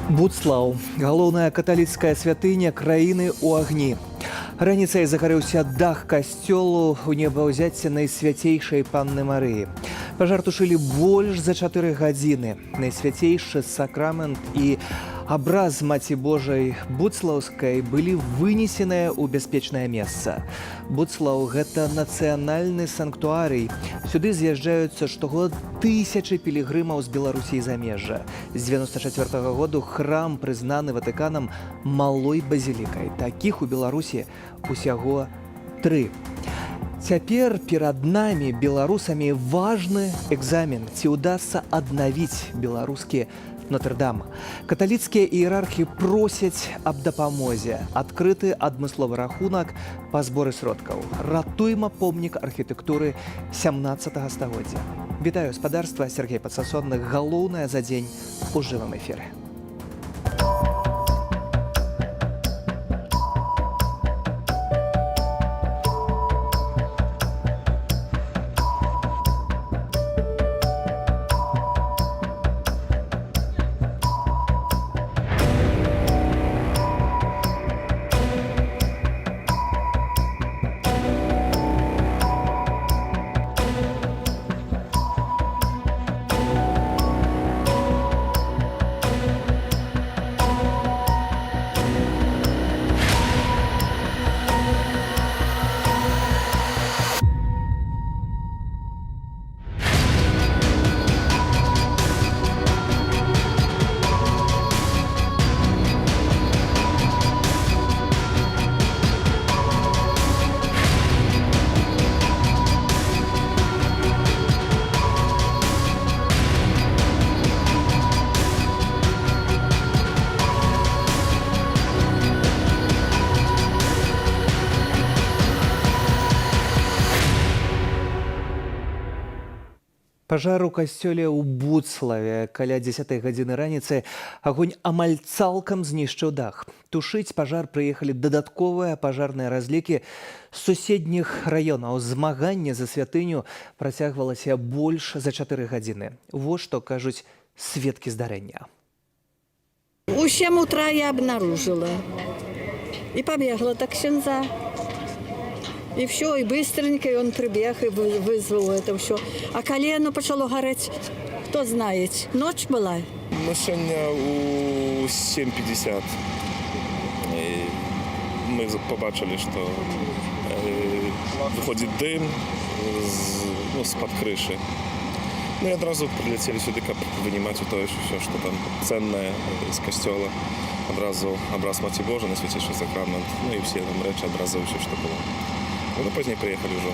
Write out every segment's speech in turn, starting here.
Будслаў, галоўная каталіцкая святыня краіны ў агні. Раніцай загарэўся дах касцёлу ў небаўзяцце найсвяцейшай панны Марыі. Пажар тушылі больш за 4 гадзіны. Найсвяцейшы сакрамент і абраз Маці Божай Будслаўскай былі вынесеныя ў бяспечнае месца. Будслаў – гэта нацыянальны санктуарый. Сюды з'язджаюцца штогод тысячы пілігрымаў з Беларусі і замежжа. З 94 году храм прызнаны Ватыканам малой базілікай. Такіх у Беларусі усяго 3. Цяпер перад намі, беларусамі, важны экзамен. Ці ўдасца аднавіць беларускі Нотр-Дам. Каталіцкія іерархі просяць аб дапамозе. Адкрыты адмысловы рахунак па зборы сродкаў. Ратуйма помнік архітэктуры 17 стагоддзя. Вітаю гаспадарства, Сергей Падсасонны. Галоўнае за дзень у жывым эфіры. Пажар у касцёле ў Будславе. Каля 10 гадзіны раніцы агонь амаль цалкам знішчыў дах. Тушыць пажар прыехалі дадатковыя пажарныя разлікі з суседніх раёнаў. Змаганне за святыню працягвалася больш за 4 гадзіны. Вось што кажуць сведкі здарэння. У 7 утра я обнаружила и побегла до ксенза. И все, и быстренько он прибег и вызвал это все. А колено почало гореть, кто знает. Ночь была. Мы сегодня у 7:50 мы побачили, что выходит дым з-под крыши. Мы одразу прилетели сюда, как вынимать все, что там ценное из костела. Одразу образ Маті Божої, найсвятейший сакрамент, ну и все там речи, образы, все, что было. Ну, позднее приехали уже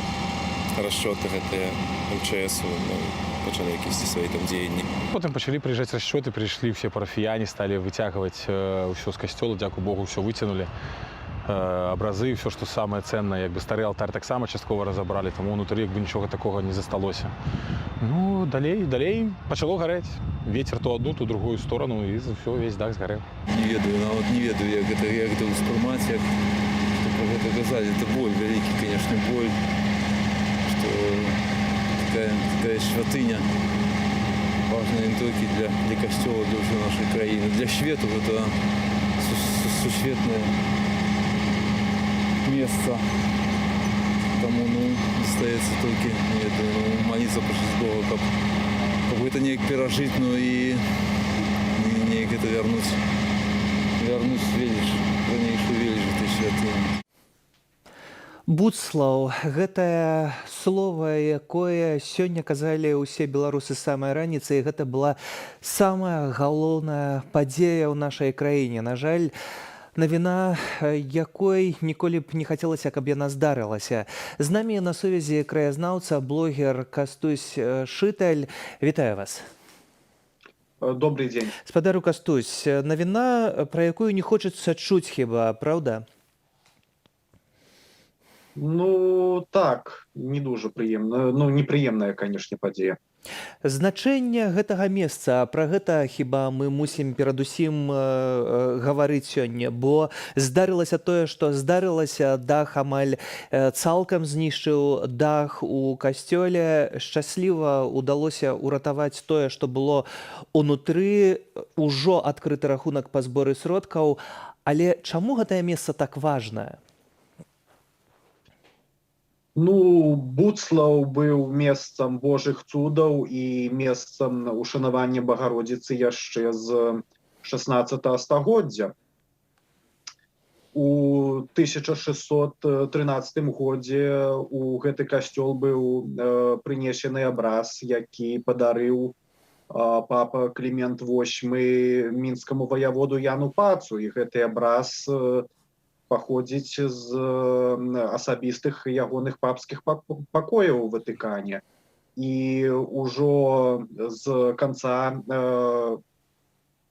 расчеты МЧС, почали якісь свої там діяння. Потім почали приїжджати розчети, прийшли всі парафіяни, стали витягувати все з костела, дякую Богу, все витягнули. Образи, все, що саме цінне, якби старий алтарь так само частково розібрали, тому внутрі якби нічого такого не засталося. Ну, далі почало гореть. Ветер то одну, то другую сторону, і все, весь дах згорів. Не ведаю, як це усприймати, как это сказать, это боль, великий, конечно, боль, что такая святыня важна не только для костела, для всей нашей краины. Для шведов это сусветное место. Тому остается только молиться, просить Бога, как какой-то не пережить, но и не это вернуть велич, ранейшую велич этой святыни. Будслаў – гэтае слова, якое сёння казалі ўсе беларусы з самай раніцы, і гэта была самая галоўная падзея ў нашай краіне. На жаль, навіна, якой ніколі б не хацелася, каб яна здарылася. З намі на сувязі краязнаўца, блогер Кастусь Шыталь. Вітаю вас. Добрый день. Спадару Кастусь, навіна, пра якую не хочацца чуць хіба, правда? Ну, так, не дуже приємно. Ну, неприємна, звісно, подія. Значэнне гэтага месца, пра гэта хіба мы мусім перадусім гаварыць сёння, бо здарылася тое, што здарылася, дах амаль цалкам знішчыў дах у касцёле. Шчасліва ўдалося ўратаваць тое, што было унутры, ужо адкрыты рахунак па зборы сродкаў. Але чаму гэтае месца так важнае? Ну, Буцлаў быў месцам Божых цудаў і месцам ушанавання Багародзіцы яшчэ з 16 стагоддзя. У 1613 годзе у гэты касцёл быў прынесены абраз, які падарыў папа Клімент VIII мінскаму ваяводу Яну Пацу, і гэты абраз паходзіць з асабістых ягоных папскіх пакояў у Ватыкане. І ўжо з канца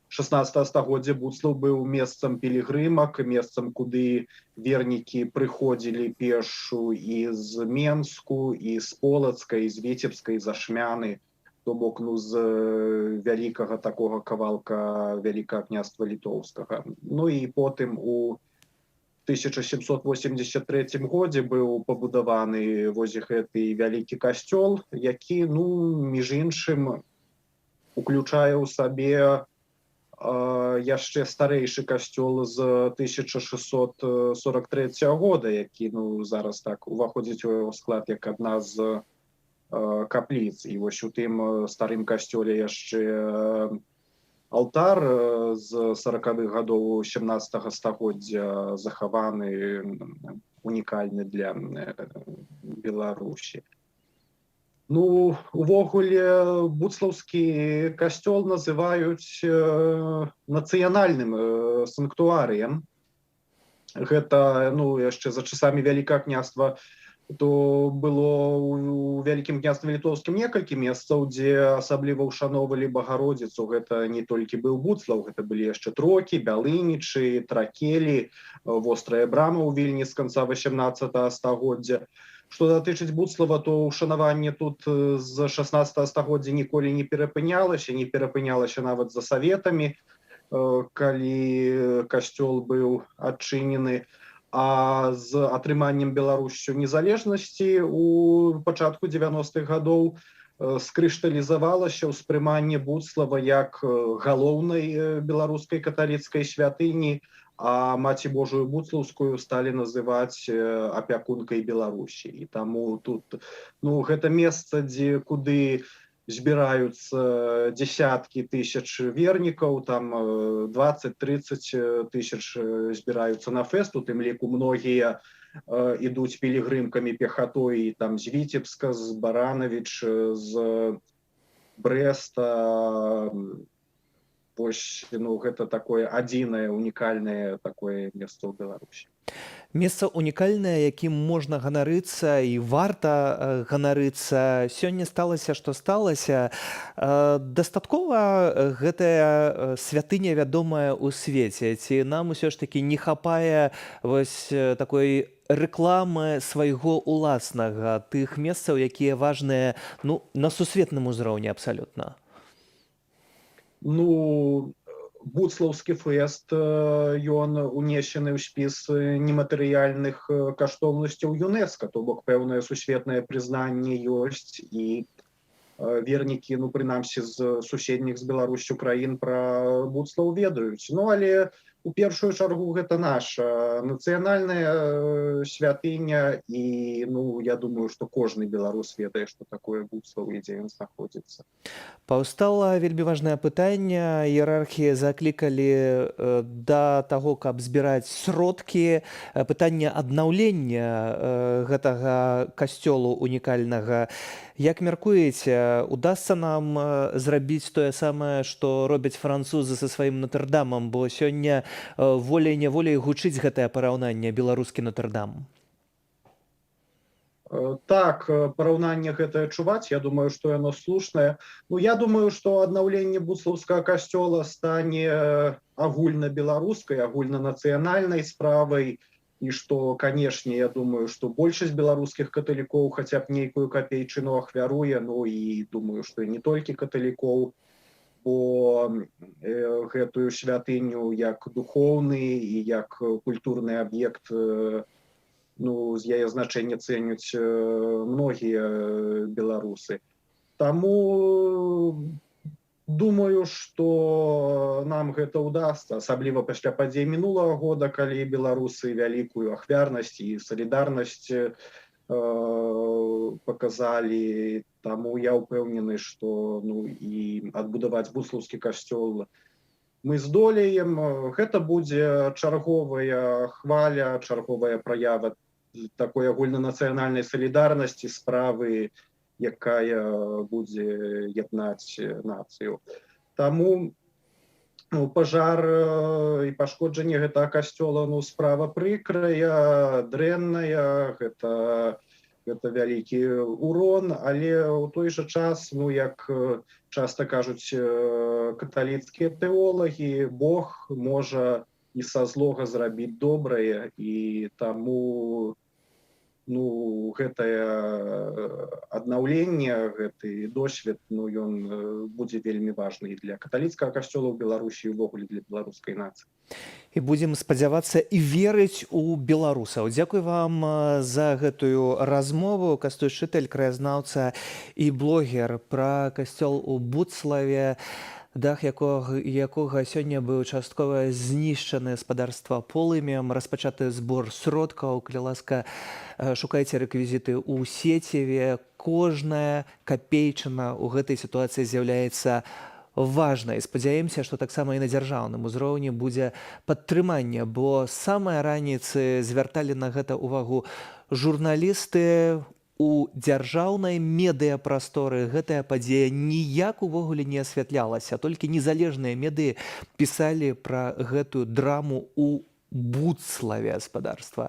16 стагоддзя Буцлаў быў месцам пілігрымак, месцам, куды вернікі прыходзілі пешшу і з Менску, і з Полацка, і з Віцебска, і з Ашмяны, то бок з вялікага такога кавалка Вялікага княства Літоўскага. Ну і потым у 1783 годзе быў пабудаваны вось гэты вялікі касцёл, які, між іншым, уключае ў сабе яшчэ старэйшы касцёл з 1643 года, які зараз так уваходзіць у яго склад як адна з капліц. І вось у тым старым касцёле яшчэ алтар з 40-х гадоў 17 стагоддзя захаваны, унікальны для Беларусі. Увогуле, буцлаўскі касцёл называюць нацыянальным санктуарыем. Гэта, яшчэ за часамі Вялікага княства, то было у Вялікім княстве Літоўскім некалькі месцаў, дзе асабліва ўшаноўвалі Багародзіцу. Гэта не толькі быў Буцлаў, гэта былі яшчэ Трокі, Бялынічы, Тракелі, Вострая брама ў Вільні з канца 18 стагоддзя. Што датычыць Буцлава, то ўшанаванне тут з 16 стагоддзя ніколі не перапынялася нават за саветамі, калі касцёл быў адчынены. А з атрыманнем Беларуссю незалежнасці у пачатку 90-х гадоў скрышталізавалася ўспрыманне Буцлава як галоўнай беларускай каталіцкай святыні, а Маці Божую Буцлаўскую сталі называць апякункай Беларусі. І таму тут гэта месца, куды збіраюцца дзесяткі тысяч вернікаў, там 20-30 тысяч збіраюцца на фэст, у тым ліку многія ідуць пілігрымкамі пехатой там з Віцебска, з Баранавіч, з Брэста. Вось, гэта такое адзінае, унікальнае такое месца ў Беларусі. Месца унікальнае, якім можна ганарыцца і варта ганарыцца. Сёння сталася, што сталася. Дастаткова гэтая святыня вядомая ў свеце? Ці нам усё ж такі не хапае вось такой рэкламы свайго ўласнага, тых месцаў, якія важныя на сусветным узроўні абсалютна? Буцлаўскі фэст, ён унесены ў спіс нематэрыяльных каштоўнасцяў ЮНЕСКА, то бок пэўнае сусветнае прызнанне ёсць, і вернікі, прынамсі з суседніх з Беларусю краін пра Буцлаў ведаюць. Але у першую чаргу гэта наша нацыянальная святыня, і я думаю, што кожны беларус ведае, што такое Буцлаў і дзе ён знаходзіцца. Паўстала вельмі важнае пытанне. Іерархі заклікалі да таго, каб збіраць сродкі. Пытанне аднаўлення гэтага касцёлу унікальнага. Як мяркуеце, удасца нам зрабіць тое самае, што робяць французы са сваім Нотр-Дамам, бо сёння волей-няволей гучыць гэтае параўнанне беларускі Нотр-Дам? Так, параўнанне гэтае чуваць, я думаю, што яно слушнае. Я думаю, што аднаўленне буцлаўскага касцёла стане агульнабеларускай, агульнанацыянальнай справай, и что, конечно, я думаю, что большасць беларускіх каталікоў хаця б нейкую капейчыну ахвяруе, ну і думаю, што і не толькі каталікоў, бо гэтую святыню як духоўны і як культурны аб'ект, ну, з яе значэння цэняць многія беларусы. Таму думаю, што нам гэта ўдасца, асабліва пасля падзей мінулага года, калі беларусы вялікую ахвярнасць і салідарнасць показалі. Таму я ўпэўнены, што ну, і адбудаваць буслаўскі касцёл мы здолеем. Гэта будзе чарговая хваля, чарговая праява такой агульнанацыянальнай салідарнасці, справы, якая будзе яднаць нацыю. Таму ну, пажар і пашкоджанне гэтага касцёла, ну, справа прыкрая, дрэнная, гэта вялікі урон, але ў той жа час, ну, як часта кажуць каталіцкія тэолагі, Бог можа і са злога зрабіць добрае, і таму ну, гэтае аднаўленне, гэты досвед, ну, ён будзе вельмі важны і для каталіцкага касцёла ў Беларусі, і ўвогуле для беларускай нацыі. І будзем спадзявацца і верыць у беларусаў. Дзякуй вам за гэтую размову. Кастуй Шыталь, краязнаўца і блогер пра касцёл у Буцлаве, дах якога сёння быў часткова знішчаны гаспадарства полымем, распачаты збор сродкаў. Калі ласка, шукайце рэквізіты ў сеціве. Кожная капейчына ў гэтай сітуацыі з'яўляецца важнай. Спадзяемся, што таксама і на дзяржаўным узроўні будзе падтрыманне, бо з самай раніцы звярталі на гэта ўвагу журналісты. У дзяржаўнай медыяпрасторы гэтая падзея ніяк увогуле не асвятлялася. Толькі незалежныя медыі пісалі пра гэтую драму ў Буцлаве гаспадарства.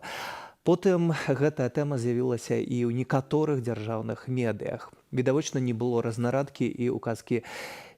Потым гэтая тэма з'явілася і ў некаторых дзяржаўных медыях. Відавочна, не было разнарадкі і указкі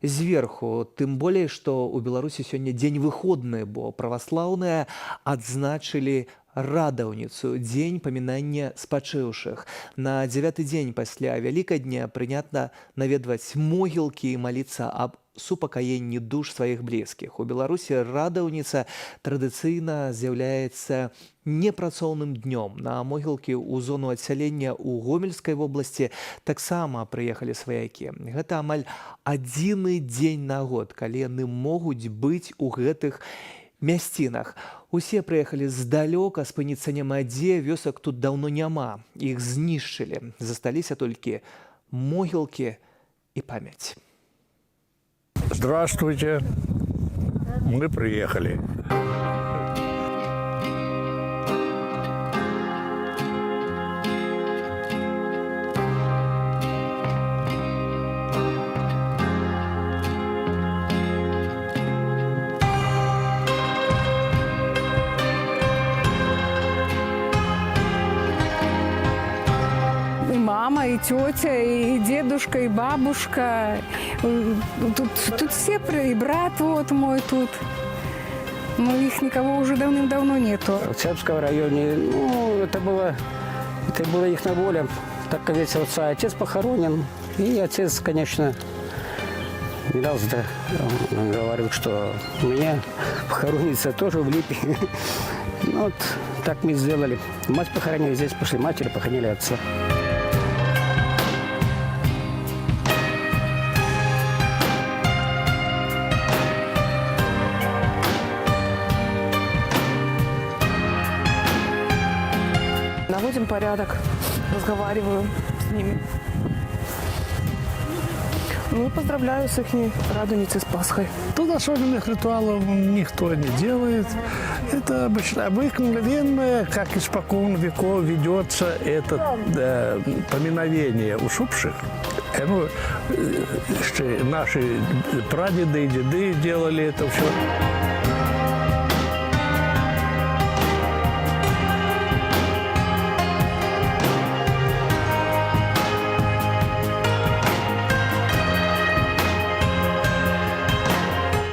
зверху. Тым болей, што ў Беларусі сёння дзень выходны, бо праваслаўныя адзначылі радаўніцу, дзень памінання спачыўшых. На 9-й дзень пасля Вялікадня прынята наведваць могілкі і маліцца аб супакаенні душ сваіх блізкіх. У Беларусі радаўніца традыцыйна з'яўляецца непрацоўным днём. На могілкі ў зону адсялення ў Гомельскай вобласці таксама прыехалі сваякі. Гэта амаль адзіны дзень на год, калі яны могуць быць у гэтых мясцінах. Усе прыехалі здалёка, спыніцца няма дзе, вёсак тут даўно няма. Іх знішчылі. Засталіся толькі могілкі і памяць. Здравствуйте, мы приехали. Мама, и тетя, и дедушка, и бабушка. Тут все, и брат вот мой тут. Но их никого уже давным-давно нету. В Сербском районе, ну, это было их на воле. Так как здесь отца отец похоронен. И отец, конечно, не раз говорил, что меня похоронится тоже в Липе. Ну, вот так мы сделали. Мать похоронили здесь, пошли матери, похоронили отца. Наводим порядок, разговариваю с ними. Ну, поздравляю с их радуницей, с Пасхой. Тут особенных ритуалов никто не делает. Это обыкновенное, как испокон веков ведется это поминовение усопших. Ну, наши прадеды и деды делали это все.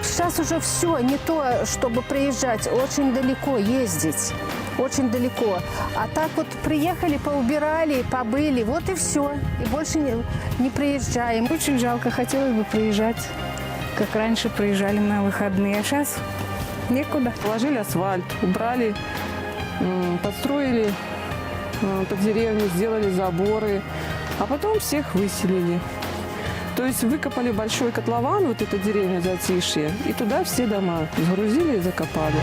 Сейчас уже все, не то, чтобы приезжать, очень далеко ездить. очень далеко. А так вот приехали, поубирали, побыли, вот и все. И больше не приезжаем. Очень жалко, хотелось бы приезжать, как раньше приезжали на выходные. А сейчас некуда. Положили асфальт, убрали, подстроили под деревню, сделали заборы, а потом всех выселили. То есть выкопали большой котлован, вот эта деревня Затишье, и туда все дома сгрузили и закопали.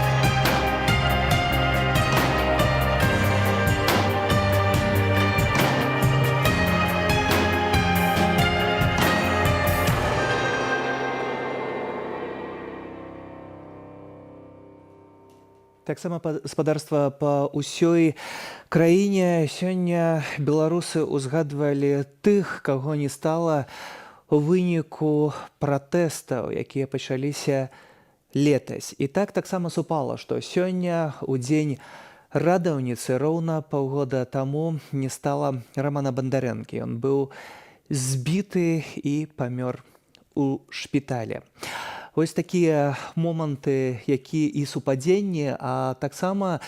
Таксама спадарства па ўсёй краіне сёння беларусы ўзгадвалі тых, каго не стала у выніку пратэстаў, якія пачаліся летась. І таксама супала, што сёння у дзень радаўніцы роўна паўгода таму не стала Рамана Бандарэнкі. Ён быў збіты і памёр у шпіталі. Вось такія моманты, які і супадзенні, а таксама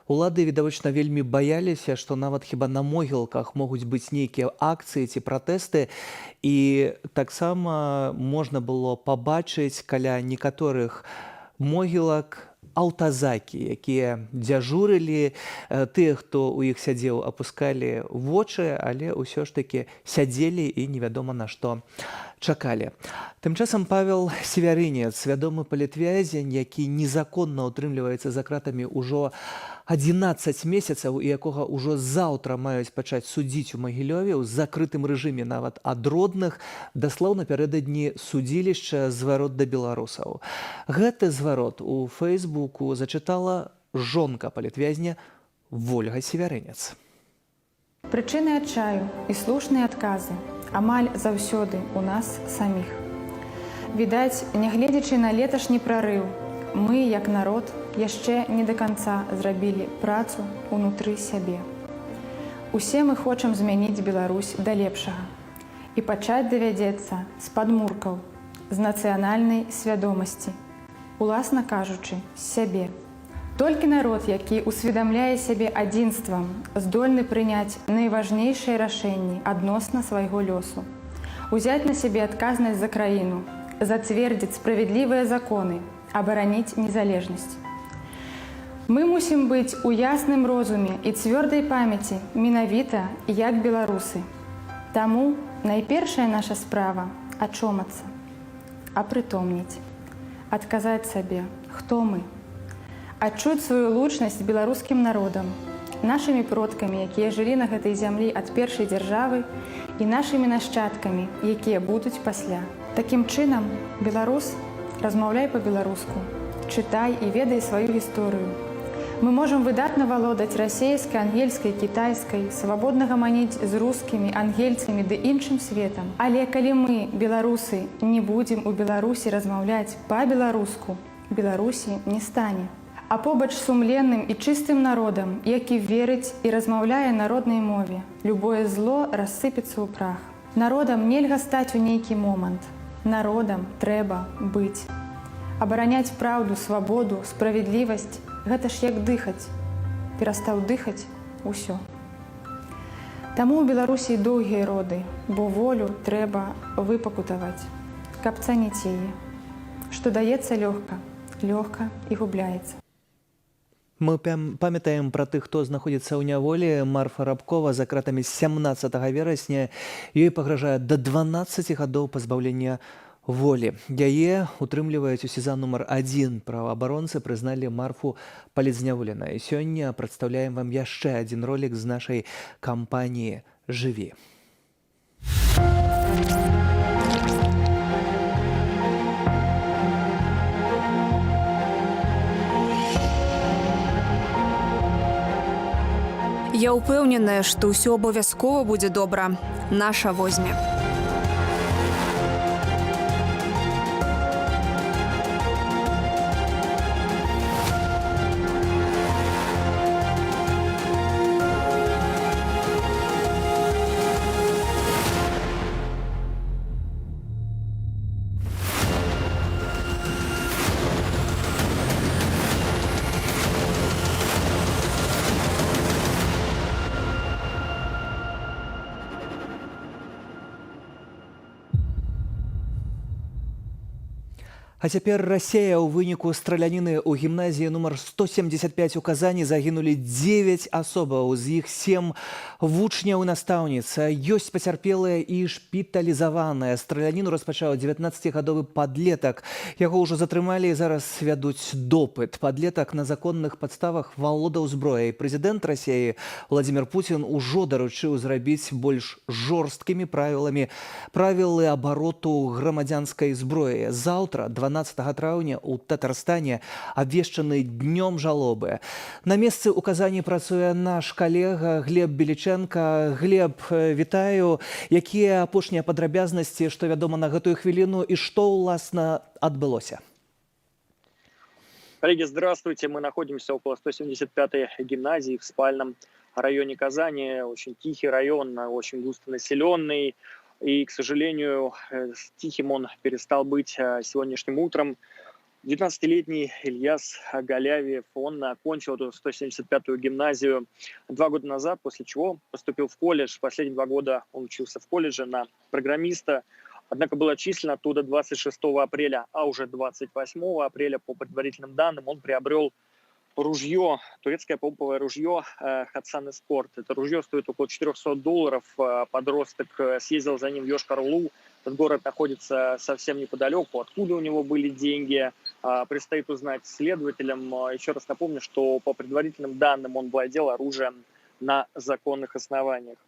улады, відавочна, вельмі баяліся, што нават хіба на могілках могуць быць нейкія акцыі ці пратэсты. І таксама можна было пабачыць каля некаторых могілак аўтазакі, якія дзяжурылі, тыя, хто ў іх сядзеў, апускалі вочы, але ўсё ж такі сядзелі і невядома на што чакалі. Тым часам Павел Севярынец, вядомы палітвязень, які незаконна ўтрымліваецца за кратамі ўжо 11 месяцаў і якога ўжо заўтра маюць пачаць судзіць у Магілёве ў закрытым рэжыме нават ад родных, даслаў напярэдадні судзілішча зварот да беларусаў. Гэты зварот у Фэйсбуку зачытала жонка палітвязня Вольга Севярынец. Прычыны адчаю і слушныя адказы амаль заўсёды ў нас саміх. Відаць, нягледзячы на леташні прарыў, мы, як народ, яшчэ не да канца зрабілі працу ўнутры сябе. Усе мы хочам змяніць Беларусь да лепшага. І пачаць давядзецца з падмуркаў, з нацыянальнай свядомасці, уласна кажучы, з сябе. Толькі народ, які усведамляе сябе адзінствам, здольны прыняць найважнейшыя рашэнні адносна свайго лёсу, узяць на сябе адказнасць за краіну, зацвердзіць справядлівыя законы, абараніць незалежнасць. Мы мусім быць у ясным розуме і цвёрдай памяці менавіта як беларусы. Таму найпершая наша справа – ачомацца, апрытомніць, адказаць сабе, хто мы, адчуць сваю лучнасць беларускім народам, нашымі продкамі, якія жылі на гэтай зямлі ад першай дзяржавы, і нашымі нашчадкамі, якія будуць пасля. Такім чынам, беларус, размаўляй па-беларуску, чытай і ведай сваю гісторыю. Мы можам выдатна валодаць расейскай, ангельскай, кітайскай, свабодна гаманіць з рускімі, ангельцамі ды іншым светам. Але калі мы, беларусы, не будзем у Беларусі размаўляць па-беларуску, Беларусі не стане. А побач з сумленным і чыстым народам, які верыць і размаўляе на роднай мове, любое зло рассыпецца ў прах. Народам нельга стаць у нейкі момант. Народам трэба быць. Абараняць праўду, свабоду, справядлівасць – гэта ж як дыхаць. Перастаў дыхаць – усё. Таму ў Беларусі доўгія роды, бо волю трэба выпакутаваць, каб цаніць яе. Што даецца лёгка, лёгка і губляецца. Мы памятаем пра тых, хто знаходзіцца ў няволі. Марфа Рабкова за кратамі з 17 верасня. Ёй пагражае да 12 гадоў пазбаўлення волі. Яе утрымліваюць у СІЗА нумар 1. Праваабаронцы прызналі Марфу палізняволенай. Сёння прадстаўляем вам яшчэ адзін ролік з нашай кампаніі «Жыві». Я ўпэўненая, што ўсё абавязкова будзе добра. Наша возьме. А цяпер Расія. У выніку страляніны ў гімназіі нумар 175 у Казані загінулі 9 асобаў, з іх 7 вучняў і настаўніца. Ёсць пацярпелыя і шпіталізаваныя. Страляніну распачаў 19-гадовы падлетак. Яго ўжо затрымалі і зараз вядуць допыт. Падлетак на законных падставах валодаў зброяй. Прэзідэнт Расіі Владзімір Пуцін ужо даручыў зрабіць больш жорсткімі правілы абароту грамадзянскай зброі. Заўтра, 12 траўня, у Татарстане абвешчаны днём жалобы. На месцы ў Казані працуе наш калега Глеб Беліченка. Глеб, вітаю. Якія апошнія падрабязнасці, што вядома на гэтую хвіліну і што, уласна, адбылося? Коллеги, здравствуйте. Мы находимся около 175-й гимназии в спальном районе Казани. Очень тихий район, очень густонаселенный. И, к сожалению, тихим он перестал быть сегодняшним утром. 19-летний Ильяс Галявьев, он окончил эту 175-ю гимназию 2 года назад, после чего поступил в колледж. Последние 2 года он учился в колледже на программиста. Однако был отчислен оттуда 26 апреля, а уже 28 апреля, по предварительным данным, он приобрел ружье, турецкое помповое ружье Хатсан Эскорт. Это ружье стоит около $400. Подросток съездил за ним в Йошкар-Олу. Этот город находится совсем неподалеку. Откуда у него были деньги, предстоит узнать следователям. Еще раз напомню, что по предварительным данным он владел оружием на законных основаниях.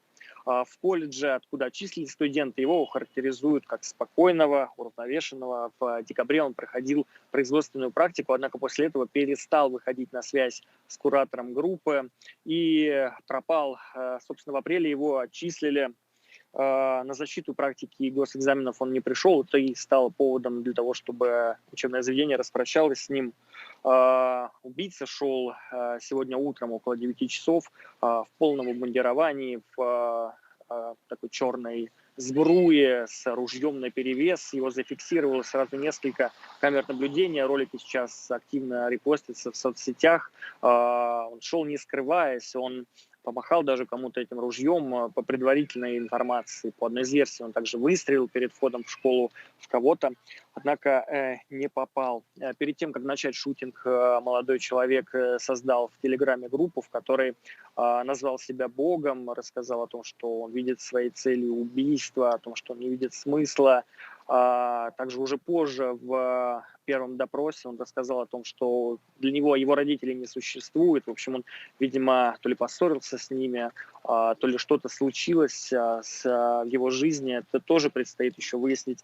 В колледже, откуда отчислили студенты, его характеризуют как спокойного, уравновешенного. В декабре он проходил производственную практику, однако после этого перестал выходить на связь с куратором группы и пропал. Собственно, в апреле его отчислили. На защиту практики и госэкзаменов он не пришел. Это и стало поводом для того, чтобы учебное заведение распрощалось с ним. Убийца шел сегодня утром около 9 часов в полном обмундировании, в такой черной сбруе с ружьем наперевес. Его зафиксировало сразу несколько камер наблюдения. Ролики сейчас активно репостятся в соцсетях. Он шел не скрываясь, он помахал даже кому-то этим ружьем. По предварительной информации, по одной из версий, он также выстрелил перед входом в школу в кого-то, однако не попал. Перед тем, как начать шутинг, молодой человек создал в Телеграме группу, в которой назвал себя Богом, рассказал о том, что он видит своей целью убийство, о том, что он не видит смысла. Также уже позже в первом допросе он рассказал о том, что для него его родителей не существует. В общем, он, видимо, то ли поссорился с ними, то ли что-то случилось в его жизни. Это тоже предстоит еще выяснить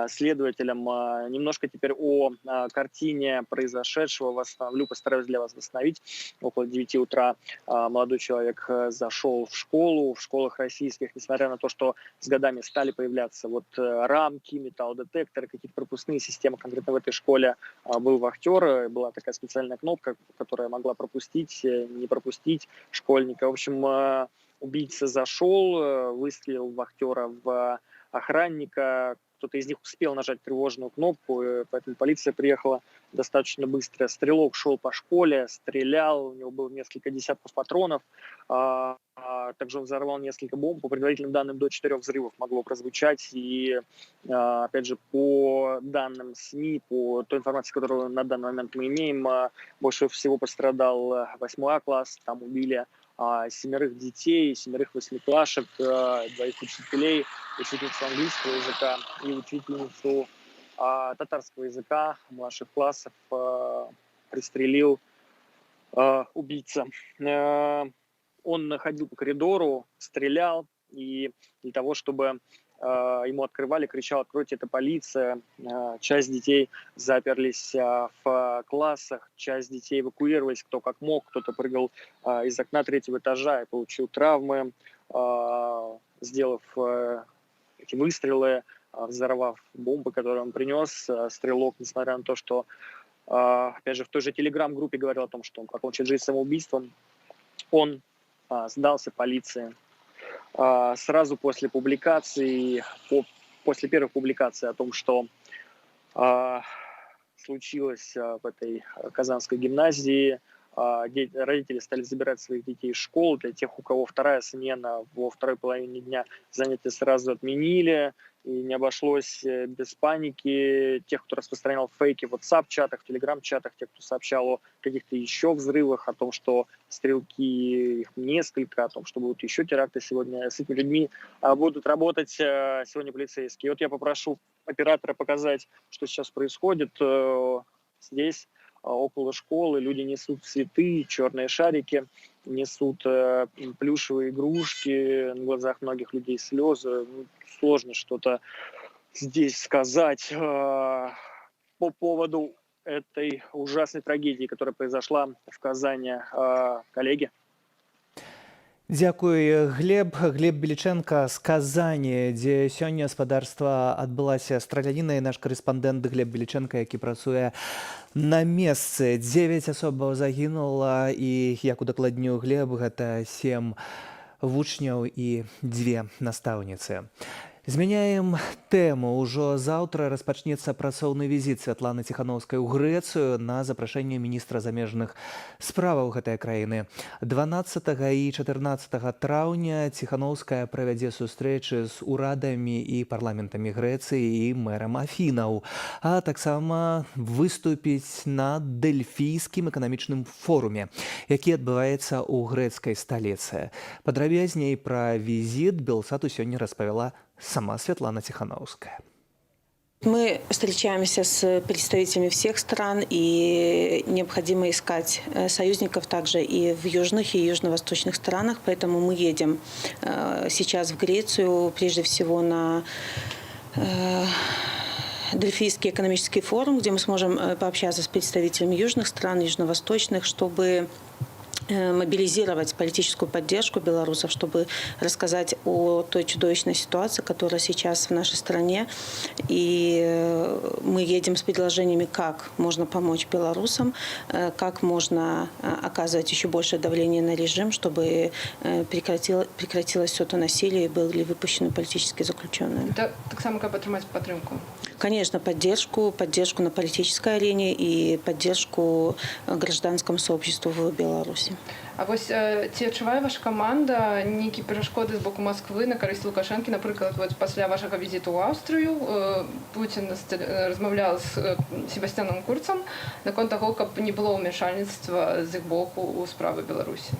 следователям. Немножко теперь о картине произошедшего восстановлю, постараюсь для вас восстановить. Около 9 утра молодой человек зашел в школу. В школах российских, несмотря на то, что с годами стали появляться рамки, металлодетекторы, какие-то пропускные системы, конкретно в этой школе был вахтер, была такая специальная кнопка, которая могла пропустить, не пропустить школьника. В общем, убийца зашел, выстрелил в вахтера, в охранника. Кто-то из них успел нажать тревожную кнопку, поэтому полиция приехала достаточно быстро. Стрелок шел по школе, стрелял, у него было несколько десятков патронов. Также он взорвал несколько бомб. По предварительным данным, до 4 взрывов могло прозвучать. И, опять же, по данным СМИ, по той информации, которую на данный момент мы имеем, больше всего пострадал 8 класс. Там убили 7 детей, 7 восьмиклашек, 2 учителей, учительницу английского языка и учительницу татарского языка младших классов пристрелил убийца. Он ходил по коридору, стрелял, и для того, чтобы ему открывали, кричал: «Откройте, это полиция». Часть детей заперлись в классах, часть детей эвакуировались кто как мог, кто-то прыгал из окна 3-го этажа и получил травмы, сделав эти выстрелы, взорвав бомбы, которые он принес. Стрелок, несмотря на то, что, опять же, в той же телеграм-группе говорил о том, что он покончит жизнь самоубийством, он сдался полиции. Сразу после публикации, после первых публикаций о том, что случилось в этой казанской гимназии, родители стали забирать своих детей из школ. Для тех, у кого вторая смена, во второй половине дня занятия сразу отменили. И не обошлось без паники тех, кто распространял фейки в WhatsApp-чатах, в Telegram-чатах, тех, кто сообщал о каких-то еще взрывах, о том, что стрелки, их несколько, о том, что будут еще теракты сегодня. С этими людьми будут работать сегодня полицейские. И вот я попрошу оператора показать, что сейчас происходит здесь. Около школы люди несут цветы, черные шарики, несут плюшевые игрушки, на глазах многих людей слезы. Сложно что-то здесь сказать по поводу этой ужасной трагедии, которая произошла в Казани. Коллеги? Дзякуй, Глеб. Глеб Беліченка з Казані, дзе сёння спадарства адбылася страляніна, і наш карэспандэнт Глеб Беліченка, які працуе на месцы. 9 асобаў загінула, і, як удакладніў Глеб, гэта 7 вучняў і 2 настаўніцы. Змяняем тэму. Ужо заўтра распачнецца працоўны візіт Святланы Ціханаўскай у Грэцыю на запрашэнне міністра замежных справаў гэтай краіны. 12 і 14 траўня Ціханаўская правядзе сустрэчы з урадамі і парламентамі Грэцыі і мэрам Афінаў, а таксама выступіць на Дэльфійскім эканамічным форуме, які адбываецца ў грэцкай сталіцы. Падрабязней пра візіт Белсату сёння распавяла сама Светлана Тихановская. Мы встречаемся с представителями всех стран, и необходимо искать союзников также и в южных, и южно-восточных странах. Поэтому мы едем сейчас в Грецию, прежде всего на Дельфийский экономический форум, где мы сможем пообщаться с представителями южных стран, южно-восточных, чтобы мобилизировать политическую поддержку белорусов, чтобы рассказать о той чудовищной ситуации, которая сейчас в нашей стране. И мы едем с предложениями, как можно помочь белорусам, как можно оказывать еще большее давление на режим, чтобы прекратилось все то насилие и были выпущены политические заключенные. Так само, как отримать поддержку? Конечно, поддержку на политической арене и поддержку гражданскому сообществу в Беларуси. А вось ці адчувае ваша каманда нейкія перашкоды з боку Масквы на карысць Лукашэнкі, напрыклад, пасля вашага візіту ў Аўстрыю Пуцін размаўляў з Себастьяном Курцам наконт таго, каб не было ўмяшальніцтва з іх боку ў справы Беларусі?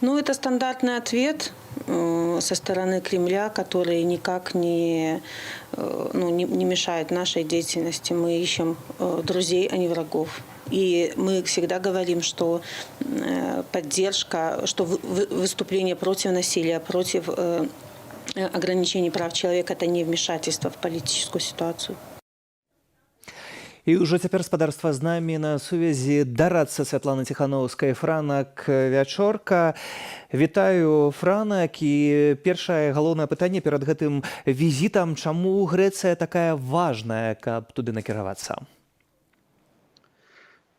Ну, это стандартный ответ со стороны Кремля, который никак не мешает нашей деятельности. Мы ищем друзей, а не врагов. И мы всегда говорим, что поддержка, что выступление против насилия, против ограничений прав человека – это не вмешательство в политическую ситуацию. І ўжо цяпер спадарства з намі на сувязі дарадца Святланы Ціхановскай Франак Вячорка. Вітаю, Франак. І першае галоўнае пытанне перад гэтым візітам. Чаму Грэцыя такая важная, каб туды накіравацца?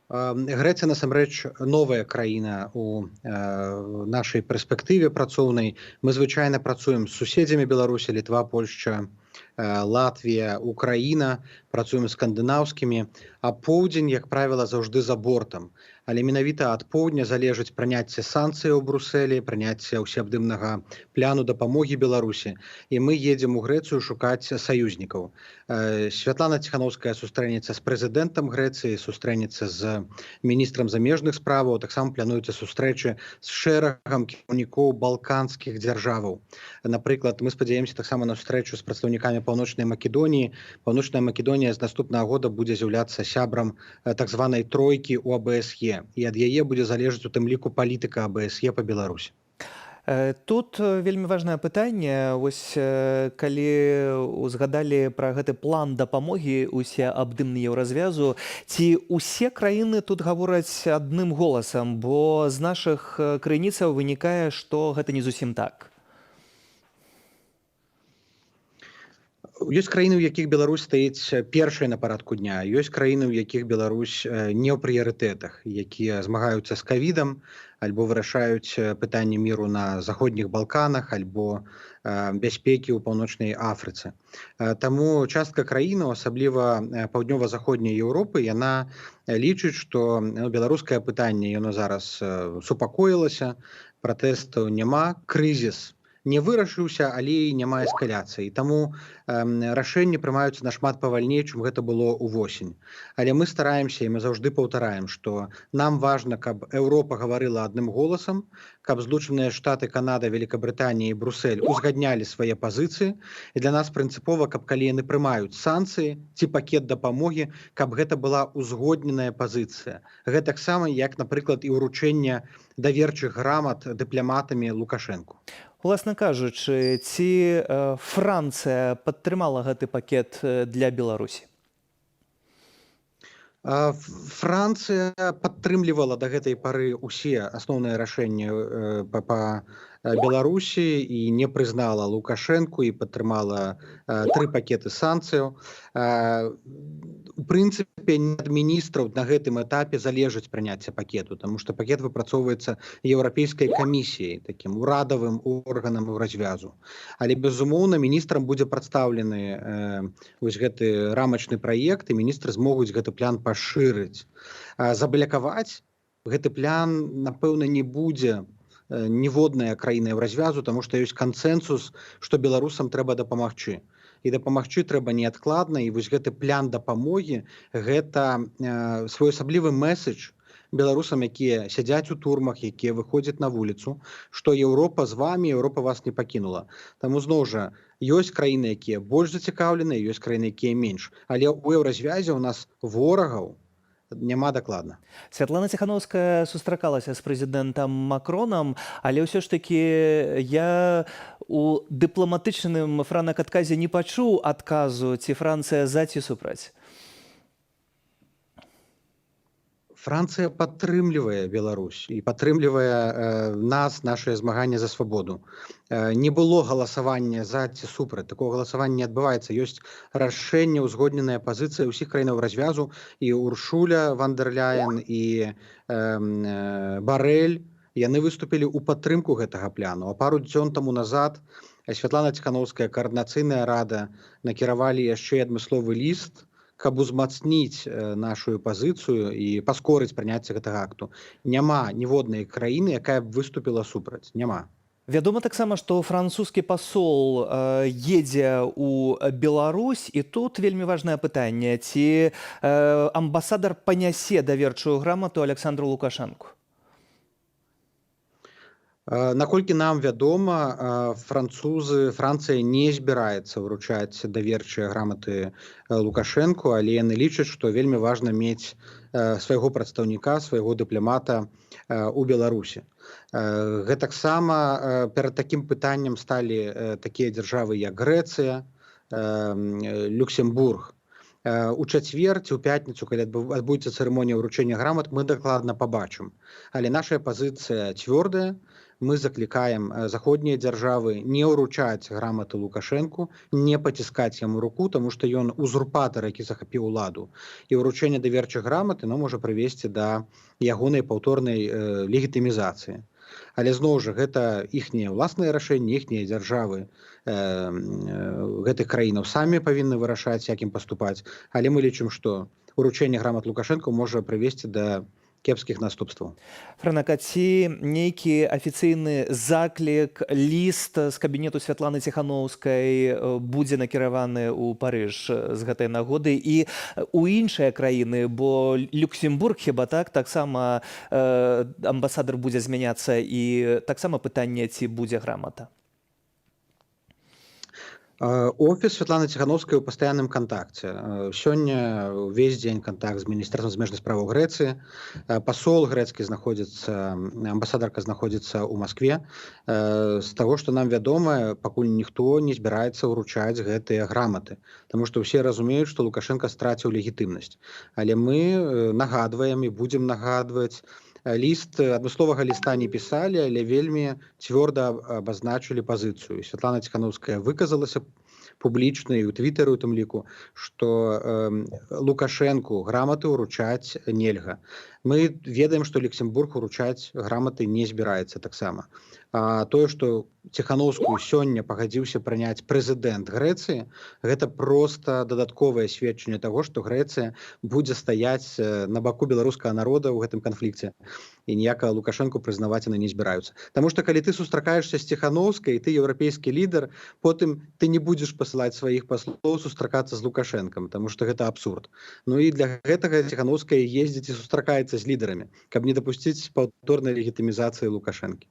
Грэцыя, насамрэч, новая краіна у нашай перспектыве працоўнай. Мы звычайна працуем з суседзямі Беларусі, Літва, Польшча, Латвія, Украіна, працуем з скандынаўскімі, а поўдзень, як правіла, заўжды за бортам. Але менавіта ад поўдня залежыць прыняцце санкцый у Брусэлі, прыняцце ўсеабдымнага пляну дапамогі Беларусі. І мы едзем у Грэцыю шукаць саюзнікаў. Святлана Ціхановская сустрэнецца з прэзідэнтам Грэцыі, сустрэнецца з міністрам замежных справаў, таксама плануюцца сустрэчы з шэрагам кіраўнікоў балканскіх дзяржаваў. Напрыклад, мы спадзяемся таксама на сустрэчу з прадстаўнікамі Паўночнай Македоніі. Паўночная Македонія з наступнага года будзе з'яўляцца сябрам так званай тройкі ў АБСЕ. І ад яе будзе залежаць у тым ліку палітыка АБСЕ па Беларусі. Тут вельмі важнае пытанне. Вось калі узгадалі пра гэты план дапамогі усеабдымны еўразвязу, ці ўсе краіны тут гавораць адным голасам, бо з нашых крыніцаў вынікае, што гэта не зусім так. Ёсць краіны, у якіх Беларусь стаіць першай на парадку дня. Ёсць краіны, у якіх Беларусь не ў прыярытэтах, якія змагаюцца з ковідам, альбо вырашаюць пытанне міру на заходніх Балканах, альбо бяспекі ў паўночнай Афрыцы. Таму частка краінаў, асабліва паўднёва-заходняй Еўропы, яна лічыць, што беларускае пытанне яно зараз супакоілася, пратэстаў няма, крызіс не вырашыўся, але і няма эскаляцыі. Таму рашэнні прымаюцца нашмат павальней, чым гэта было ўвосень. Але мы стараемся, і мы заўжды паўтараем, што нам важна, каб Еўропа гаварыла адным голасам, каб Злучаныя Штаты, Канада, Великабрытанія і Брюссель узгаднялі свае пазіцыі. І для нас прынцыпова, каб калі яны прымаюць санкцыі ці пакет дапамогі, каб гэта была узгодненая пазіцыя. Гэтаксама, як, напрыклад, і ўручэнне даверчых грамат дыпламатамі Лукашэнку. Уласна кажучы, ці Францыя падтрымала гэты пакет для Беларусі? Францыя падтрымлівала да гэтай пары ўсе асноўныя рашэнні па Беларусі і не прызнала Лукашэнку і падтрымала 3 пакеты санкцыяў. У прынцыпе, не ад міністраў на гэтым этапе залежыць прыняцце пакету, таму што пакет выпрацоўваецца Еўрапейскай камісіяй, такім урадавым органам развязу. Але, безумоўна, міністрам будзе прадстаўлены вось гэты рамачны праект, і міністры змогуць гэты план пашырыць. Заблакаваць гэты план, напэўна, не будзе ніводная краіна развязу, таму што ёсць кансэнсус, што беларусам трэба дапамагчы. І дапамагчы трэба неадкладна, і вось гэты план дапамогі – гэта своеасаблівы мэсэдж беларусам, якія сядзяць у турмах, якія выходзяць на вуліцу, што Еўропа з вамі, Еўропа вас не пакінула. Таму, зноў жа, ёсць краіны, якія больш зацікаўленыя, ёсць краіны, якія менш. Але ў еўразвязе ў нас ворагаў няма дакладна. Святлана Ціхановская сустракалася з прэзідэнтам Макронам, але ўсё ж такі я у дыпламатычным франак-адказе не пачуў адказу, ці Францыя за ці супраць. Францыя падтрымлівае Беларусь і падтрымлівае нас, нашае змаганне за свабоду. Не было галасавання за ці супраць. Такого галасавання не адбываецца. Ёсць рашэнне, узгодненая пазіцыя ўсіх краінаў развязу, і Уршуля ван дер Ляйен, і Барэль. Яны выступілі ў падтрымку гэтага пляну. А пару дзён таму назад Святлана Ціхановская, каардынацыйная рада, накіравалі яшчэ адмысловы ліст, каб узмацніць нашу пазіцыю і паскорыць прыняцце гэтага акту. Няма ніводнай краіны, якая б выступіла супраць. Няма. Вядома таксама, што французскі пасол едзе ў Беларусь, і тут вельмі важнае пытанне, ці амбасадар панясе даверчую грамату Александру Лукашэнку? Наколькі нам вядома, Францыя не збіраецца ўручаць даверчыя граматы Лукашэнку, але яны лічаць, што вельмі важна мець свайго прадстаўніка, свайго дыпламата ў Беларусі. Гэтаксама перад такім пытаннем сталі такія дзяржавы, як Грэцыя, Люксембург. У чацвер ці ў пятніцу, калі адбудзецца цырымонія ўручэння грамат, мы дакладна пабачым. Але наша пазіцыя цвёрдая. Мы заклікаем заходнія дзяржавы не ўручаць граматы Лукашэнку, не паціскаць яму руку, таму што ён узурпатар, які захапіў уладу. І ўручэнне даверчых грамат можа прывесці да ягонай паўторнай легітымізацыі. Але зноў жа, гэта іхнія ўласныя рашэнні, іхнія дзяржавы гэтых краінаў самі павінны вырашаць, як ім паступаць. Але мы лічым, што ўручэнне грамат Лукашэнку можа прывесці да кепскіх наступстваў. Франак, ці нейкі афіцыйны заклік, ліст з кабінету Святланы Ціхановскай будзе накіраваны ў Парыж з гэтай нагоды і ў іншыя краіны, бо Люксембург, хіба таксама амбасадар будзе змяняцца, і таксама пытанне, ці будзе грамата? Офіс Святланы Ціхановскай у пастаянным кантакце. Сёння ўвесь дзень кантакт з міністэрствам замежных справаў Грэцыі. Пасол грэцкі знаходзіцца, амбасадарка знаходзіцца ў Маскве. З таго, што нам вядома, пакуль ніхто не збіраецца ўручаць гэтыя граматы. Таму што ўсе разумеюць, што Лукашенко страціў легітымнасць. Але мы нагадваем і будзем нагадваць. Ліст, адмысловага ліста не пісалі, але вельмі цвёрда абазначылі пазіцыю. Святлана Ціхановская выказалася публічна і ў твітары у тым ліку, што Лукашэнку граматы ўручаць нельга. Мы ведаем, што Люксембург уручаць граматы не збіраецца таксама. А тое, што Ціхановскую сёння пагадзіўся прыняць прэзідэнт Грэцыі, гэта проста дадатковае сведчанне таго, што Грэцыя будзе стаяць на баку беларускага народа ў гэтым канфлікце. І ніякага Лукашэнку прызнаваць яны не збіраюцца. Таму што калі ты сустракаешся з Ціхановскай, і ты еўрапейскі лідар, потым ты не будзеш пасылаць сваіх паслоў сустракацца з Лукашэнкам, таму што гэта абсурд. Ну і для гэтага Ціхановская ездзіць і сустракаецца з лідарамі, каб не дапусціць паўторнай легітымізацыі Лукашэнкі.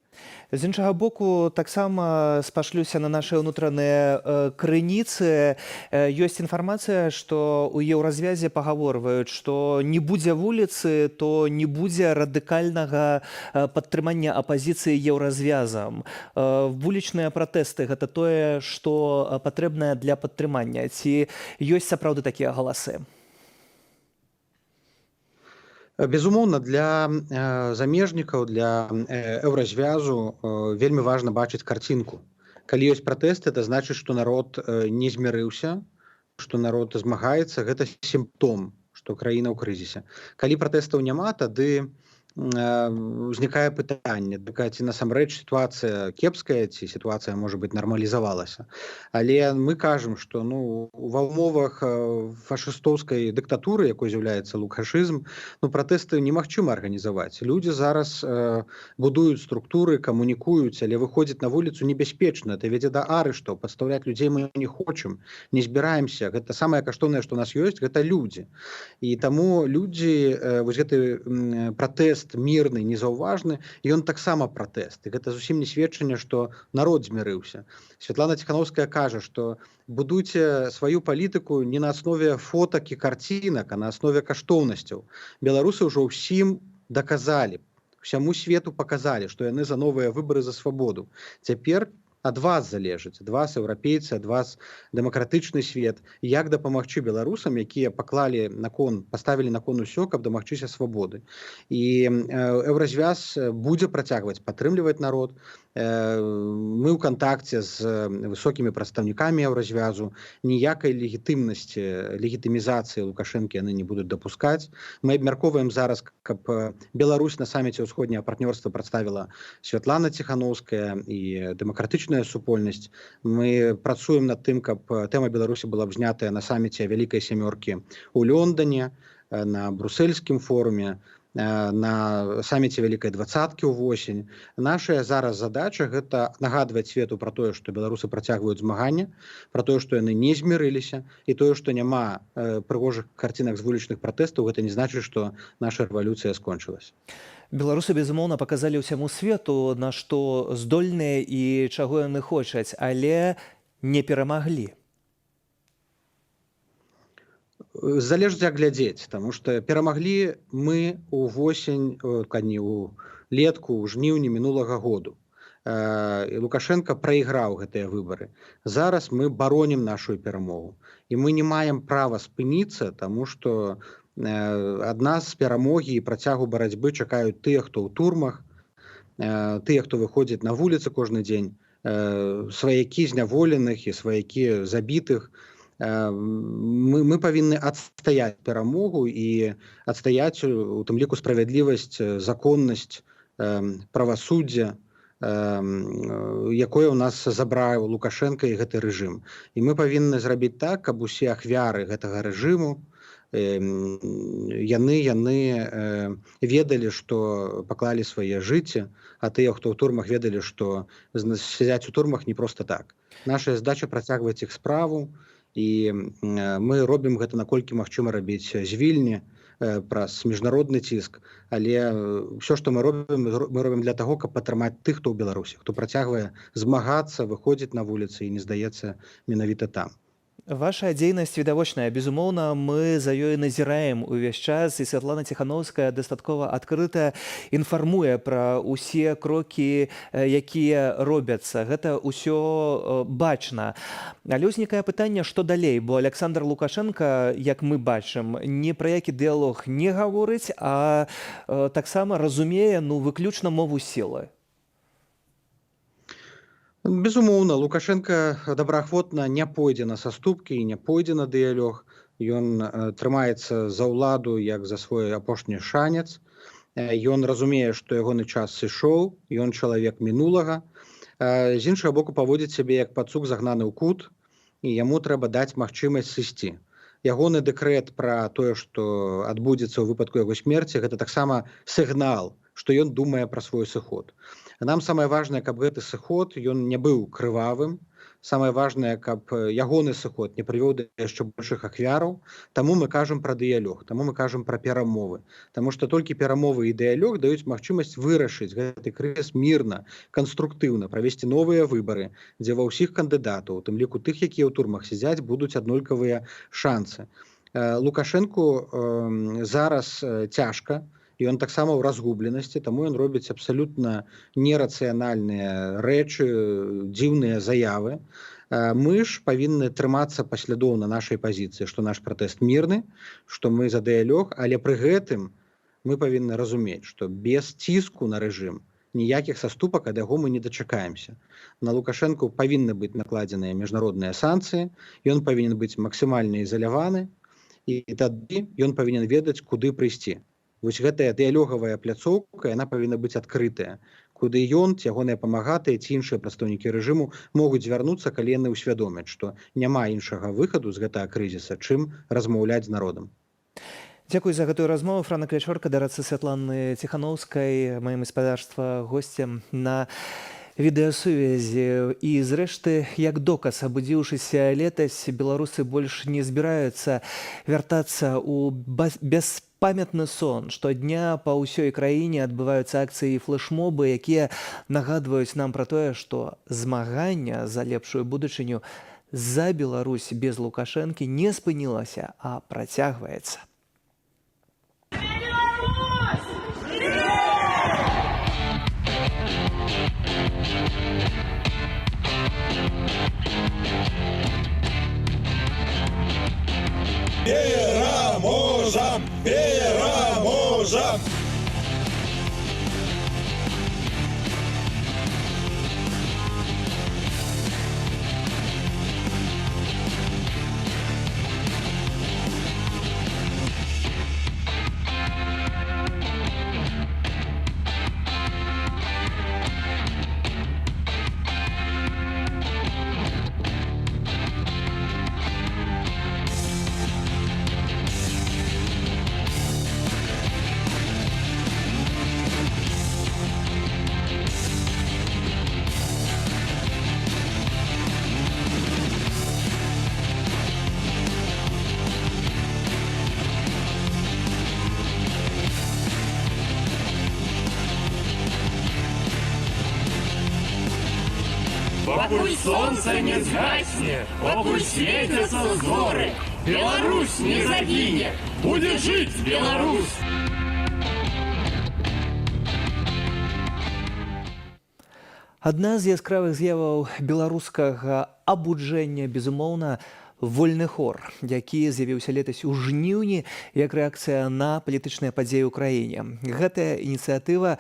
З іншага боку, таксама спашлюся на нашы ўнутраныя крыніцы. Ёсць інфармацыя, што ў еўразвязе пагаворваюць, што не будзе вуліцы, то не будзе радыкальнага падтрымання апазіцыі еўразвязам. Вулічныя пратэсты – гэта тое, што патрэбнае для падтрымання. Ці ёсць сапраўды такія галасы? Безумоўна, для замежнікаў, для еўразвязу вельмі важна бачыць карцінку. Калі ёсць пратэсты, это значыць, што народ не змірыўся, што народ змагаецца, гэта сімптом, што краіна ў крызісе. Калі пратэстаў няма, тады узнікае пытанне, ці насамрэч сітуацыя кепская, ці сітуацыя, можа быць, нармалізавалася. Але мы кажам, што ва ўмовах фашыстоўскай дыктатуры, якой з'яўляецца лукашызм, пратэсты немагчыма арганізаваць. Людзі зараз будуюць структуры, камунікуюць, але выходзіць на вуліцу небяспечна. Это вядзе да арыштаў, падстаўляць людзей мы не хочам, не збіраемся. Гэта самае каштоўнае, што ў нас ёсць, гэта людзі. І таму людзі, вось гэты пратэст мірны, незаўважны, і ён таксама пратэст. І гэта зусім не сведчанне, што народ змірыўся. Святлана Ціхановская кажа, што будуйце сваю палітыку не на аснове фотак і карцінак, а на аснове каштоўнасцяў. Беларусы ўжо ўсім даказалі, усяму свету паказалі, што яны за новыя выбары, за свабоду. Цяпер ад вас залежыць, ад вас, еўрапейцы, ад вас дэмакратычны свет, як дапамагчы беларусам, якія паставілі на кон усё, каб дамагчыся свабоды. І еўразвяз будзе працягваць падтрымліваць народ. Мы ў кантакце з высокімі прадстаўнікамі еўразвязу, ніякай легітымізацыі Лукашэнкі яны не будуць дапускаць. Мы абмяркоўваем зараз, каб Беларусь на саміце ўсходняга партнёрства прадставіла Святлана Ціхановская і дэмакратычная супольнасць. Мы працуем над тым, каб тэма Беларусі была б знятая на саміце Вялікай сямёркі ў Лондоне, на брусельскім форуме, на саміце Вялікай двадцаткі ўвосень. Наша зараз задача – гэта нагадваць свету пра тое, што беларусы працягваюць змаганне, пра тое, што яны не змірыліся, і тое, што няма прыгожых карцінак з вулічных пратэстаў, гэта не значыць, што наша рэвалюцыя скончылася. Беларусы, безумоўна, паказалі ўсяму свету, на што здольныя і чаго яны хочуць, але не перамаглі. Залежыць, як глядзець, таму што перамаглі мы у летку, у жніўні мінулага году. Лукашенко прайграў гэтыя выбары. Зараз мы баронім нашу перамогу. І мы не маем права спыніцца, таму што ад нас перамогі і працягу барацьбы чакаюць тыя, хто ў турмах, тыя, хто выходзіць на вуліцы кожны дзень, сваякі зняволеных і сваякі забітых. Мы павінны адстаяць перамогу і адстаяць у тым ліку справядлівасць, законнасць, правасуддзя, якое ў нас забраў Лукашенко і гэты рэжым. І мы павінны зрабіць так, каб усе ахвяры гэтага рэжыму яны ведалі, што паклалі свае жыцці, а тыя, хто ў турмах, ведалі, што сядзяць у турмах не проста так. Наша задача працягваць іх справу, і мы робім гэта наколькі магчыма рабіць з Вільні праз міжнародны ціск, але ўсё, што мы робім для таго, каб падтрымаць тых, хто ў Беларусі, хто працягвае змагацца, выходзіць на вуліцы і не здаецца менавіта там. Ваша дзейнасць відавочная. Безумоўна, мы за ёй назіраем увесь час, і Святлана Ціхановская дастаткова адкрыта інфармуе пра ўсе крокі, якія робяцца. Гэта ўсё бачна. Але ўзнікае пытанне, што далей, бо Александр Лукашенко, як мы бачым, ні пра які дыялог не гаворыць, а таксама разумее выключна мову сілы. Безумоўна, Лукашенко добраахвотна не пойдзе на саступкі і не пойдзе на дыялог. Ён трымаецца за ўладу як за свой апошні шанец. Ён разумее, што ягоны час сышоў, ён чалавек мінулага. З іншага боку, паводзіць сябе як пацук загнаны ў кут, і яму трэба даць магчымасць сысці. Ягоны дэкрэт пра тое, што адбудзецца ў выпадку яго смерці, гэта таксама сігнал, што ён думае пра свой сыход. Нам самае важнае, каб гэты сыход ён не быў крывавым. Самае важнае, каб ягоны сыход не прывёў да яшчэ большых ахвяраў. Таму мы кажам пра дыялог, таму мы кажам пра перамовы. Таму што толькі перамовы і дыялог даюць магчымасць вырашыць гэты крызіс мірна, канструктыўна, правесці новыя выбары, дзе ва ўсіх кандыдатаў, у тым ліку тых, якія ў турмах сядзяць, будуць аднолькавыя шансы. Лукашэнку зараз цяжка, ён таксама ў разгубленасці, таму ён робіць абсалютна нерацыянальныя рэчы, дзіўныя заявы. Мы ж павінны трымацца паслядоўна нашай пазіцыі, што наш пратэст мірны, што мы за дыялог, але пры гэтым мы павінны разумець, што без ціску на рэжым ніякіх саступак ад яго мы не дачакаемся. На Лукашэнку павінны быць накладзеныя міжнародныя санкцыі, ён павінен быць максімальна ізаляваны, і тады ён павінен ведаць, куды прыйсці. Вось гэтая дыялогавая пляцоўка, яна павінна быць адкрытая, куды ён, ягоныя памагатыя ці іншыя прадстаўнікі рэжыму могуць звярнуцца, калі яны ўсвядомяць, што няма іншага выхаду з гэтага крызіса, чым размаўляць з народам. Дзякуй за гэтую размову. Франа Клячорка, дарадцы Святланы Ціханаўскай, маім гаспадарства госцем на відэасувязі. І зрэшты, як доказ, абудзіўшыся летась, беларусы больш не збіраюцца вяртацца ў беспамятны сон. Штодня па ўсёй краіне адбываюцца акцыі і флэшмобы, якія нагадваюць нам пра тое, што змагання за лепшую будучыню за Беларусь без Лукашэнкі не спынілася, а працягваецца. Пераможам! Пераможам! Покуль солнце не згасне, покуль светятся зоры, Беларусь не загинет, будет жить Беларусь! Адна з яскравых з'яваў беларускага абуджэння, безумоўна, вольны хор, які з'явіўся летась у жніўні як рэакцыя на палітычныя падзеі ў краіне. Гэтая ініцыятыва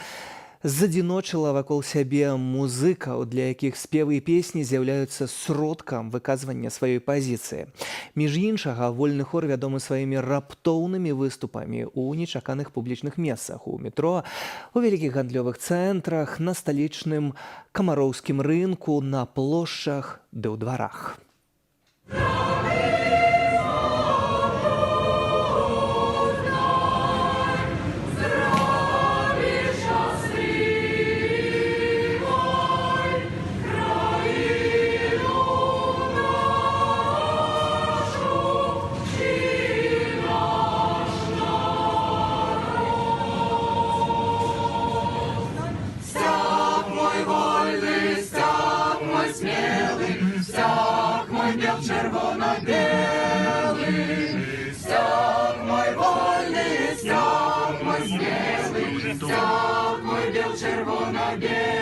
задзіночыла вакол сябе музыкаў, для якіх спевы і песні з'яўляюцца сродкам выказвання сваёй пазіцыі. Між іншага, вольны хор вядомы сваімі раптоўнымі выступамі ў нечаканых публічных месцах, у метро, у вялікіх гандлёвых цэнтрах, на сталічным камароўскім рынку, на плошчах ды ў дварах. Червоно-белый, стяг мой вольный, стяг мой смелый, стяг мой бел червоно-белый.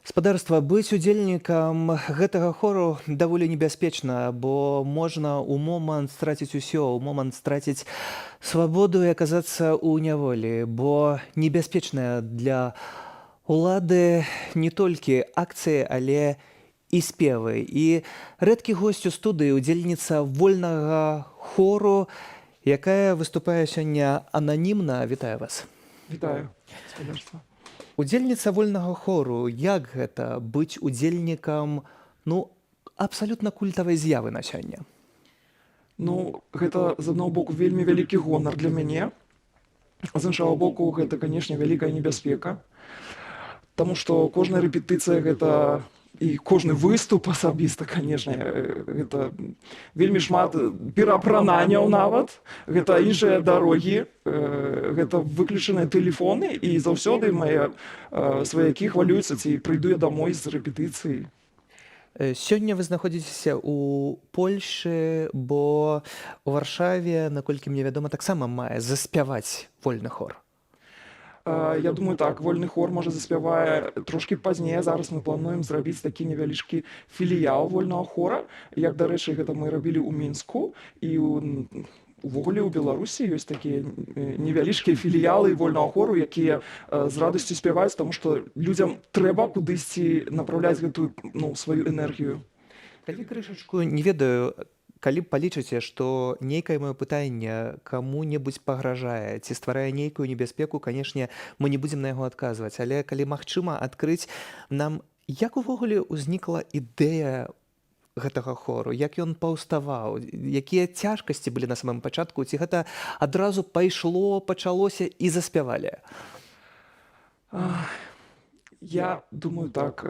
Спадарства, быць удзельнікам гэтага хору даволі небяспечна, бо можна ў момант страціць усё, у момант страціць свабоду і аказацца ў няволі, бо небяспечная для улады не толькі акцыі, але і спевы. І рэдкі госць у студыі, удзельніца вольнага хору, якая выступае сёння ананімна. Вітаю вас. Вітаю, спадарства. Удзельніца вольнага хору, як гэта быць удзельнікам абсалютна культавай з'явы на сёння? Гэта з аднаго боку вельмі вялікі гонар для мяне. З іншага боку, гэта, канешне, вялікая небяспека. Таму што кожная рэпетыцыя гэта і кожны выступ асабіста, канешне, гэта вельмі шмат пераапрананняў нават, гэта іншыя дарогі, гэта выключаныя тэлефоны, і заўсёды мае сваякі хвалююцца, ці прыйду я дамой з рэпетыцыі. Сёння вы знаходзіцеся ў Польшы, бо ў Варшаве, наколькі мне вядома, таксама мае заспяваць вольны хор. Я думаю, так, вольны хор можа заспявае трошкі пазней. Зараз мы плануем зрабіць такі невялічкі філіял вольнага хора. Як, дарэчы, гэта мы рабілі ў Мінску, і увогуле ў Беларусі ёсць такія невялічкія філіялы вольнага хору, якія з радасцю спяваюць, таму што людзям трэба кудысьці направляць гэтую сваю энергію. Калі крышачку, не ведаю, калі палічыце, што нейкае маё пытанне каму-небудзь пагражае ці стварае нейкую небяспеку, канешне, мы не будзем на яго адказваць, але калі магчыма адкрыць нам, як увогуле ўзнікла ідэя гэтага хору, як ён паўставаў, якія цяжкасці былі на самым пачатку, ці гэта адразу пайшло, пачалося і заспявалі? Я думаю, так,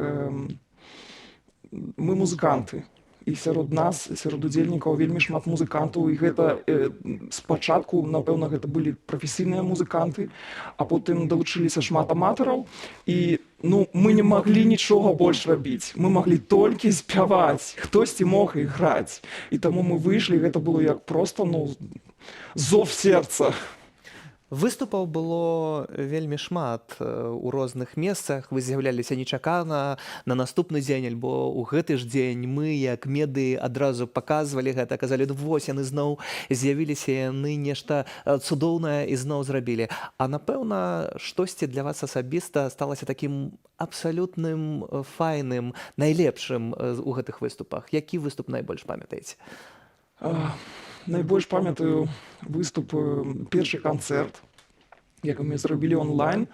мы музыканты. І сярод нас, сярод удзельнікаў вельмі шмат музыкантаў, і гэта спачатку, напэўна, гэта былі прафесійныя музыканты, а потым далучыліся шмат аматараў, і мы не маглі нічога больш рабіць. Мы маглі толькі спяваць, хтосьці мог і граць. І таму мы выйшлі, гэта было як проста, зов сэрца. Выступаў было вельмі шмат у розных месцах, вы з'яўляліся нечакана на наступны дзень, альбо ў гэты ж дзень мы, як медыі, адразу паказвалі гэта, казалі, вось яны зноў з'явіліся, яны нешта цудоўнае і зноў зрабілі. А напэўна, штосьці для вас асабіста сталася такім абсалютным файным, найлепшым у гэтых выступах. Які выступ найбольш памятаеце? Найбольш памятаю выступ, першы канцэрт, які мы зрабілі онлайн,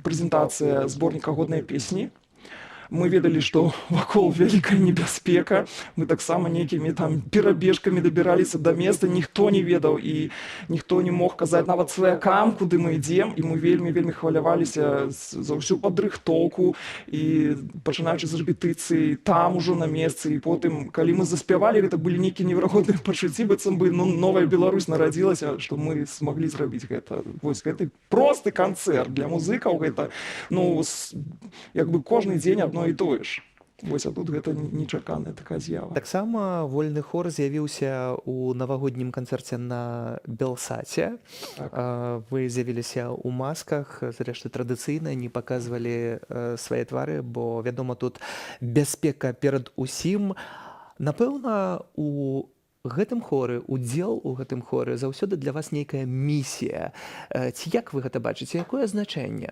прэзентацыя зборніка годныя песні. Мы ведалі, што вакол вялікая небяспека, мы таксама нейкімі там перабежкамі дабіраліся да места, ніхто не ведаў і ніхто не мог казаць нават сваякам, куды мы ідзем, і мы вельмі хваляваліся за ўсю падрыхтоўку, і пачынаючы з рэпетыцыі там ужо на месцы, і потым, калі мы заспявалі, гэта былі нейкія неверагодныя пачуцці, быццам бы новая Беларусь нарадзілася, што мы змаглі зрабіць гэта. Вось гэты просты канцэрт для музыкаў, гэта як бы кожны дзень адно і тое ж. Вось, а тут гэта нечаканая такая з'ява. Таксама вольны хор з'явіўся ў навагоднім канцэрце на Белсаце. Вы з'явіліся ў масках, зрэшты, традыцыйна не паказвалі свае твары, бо, вядома, тут бяспека перад усім. Напэўна, у гэтым хоры, удзел у гэтым хоры заўсёды для вас нейкая місія. Ці як вы гэта бачыце? Якое значэнне?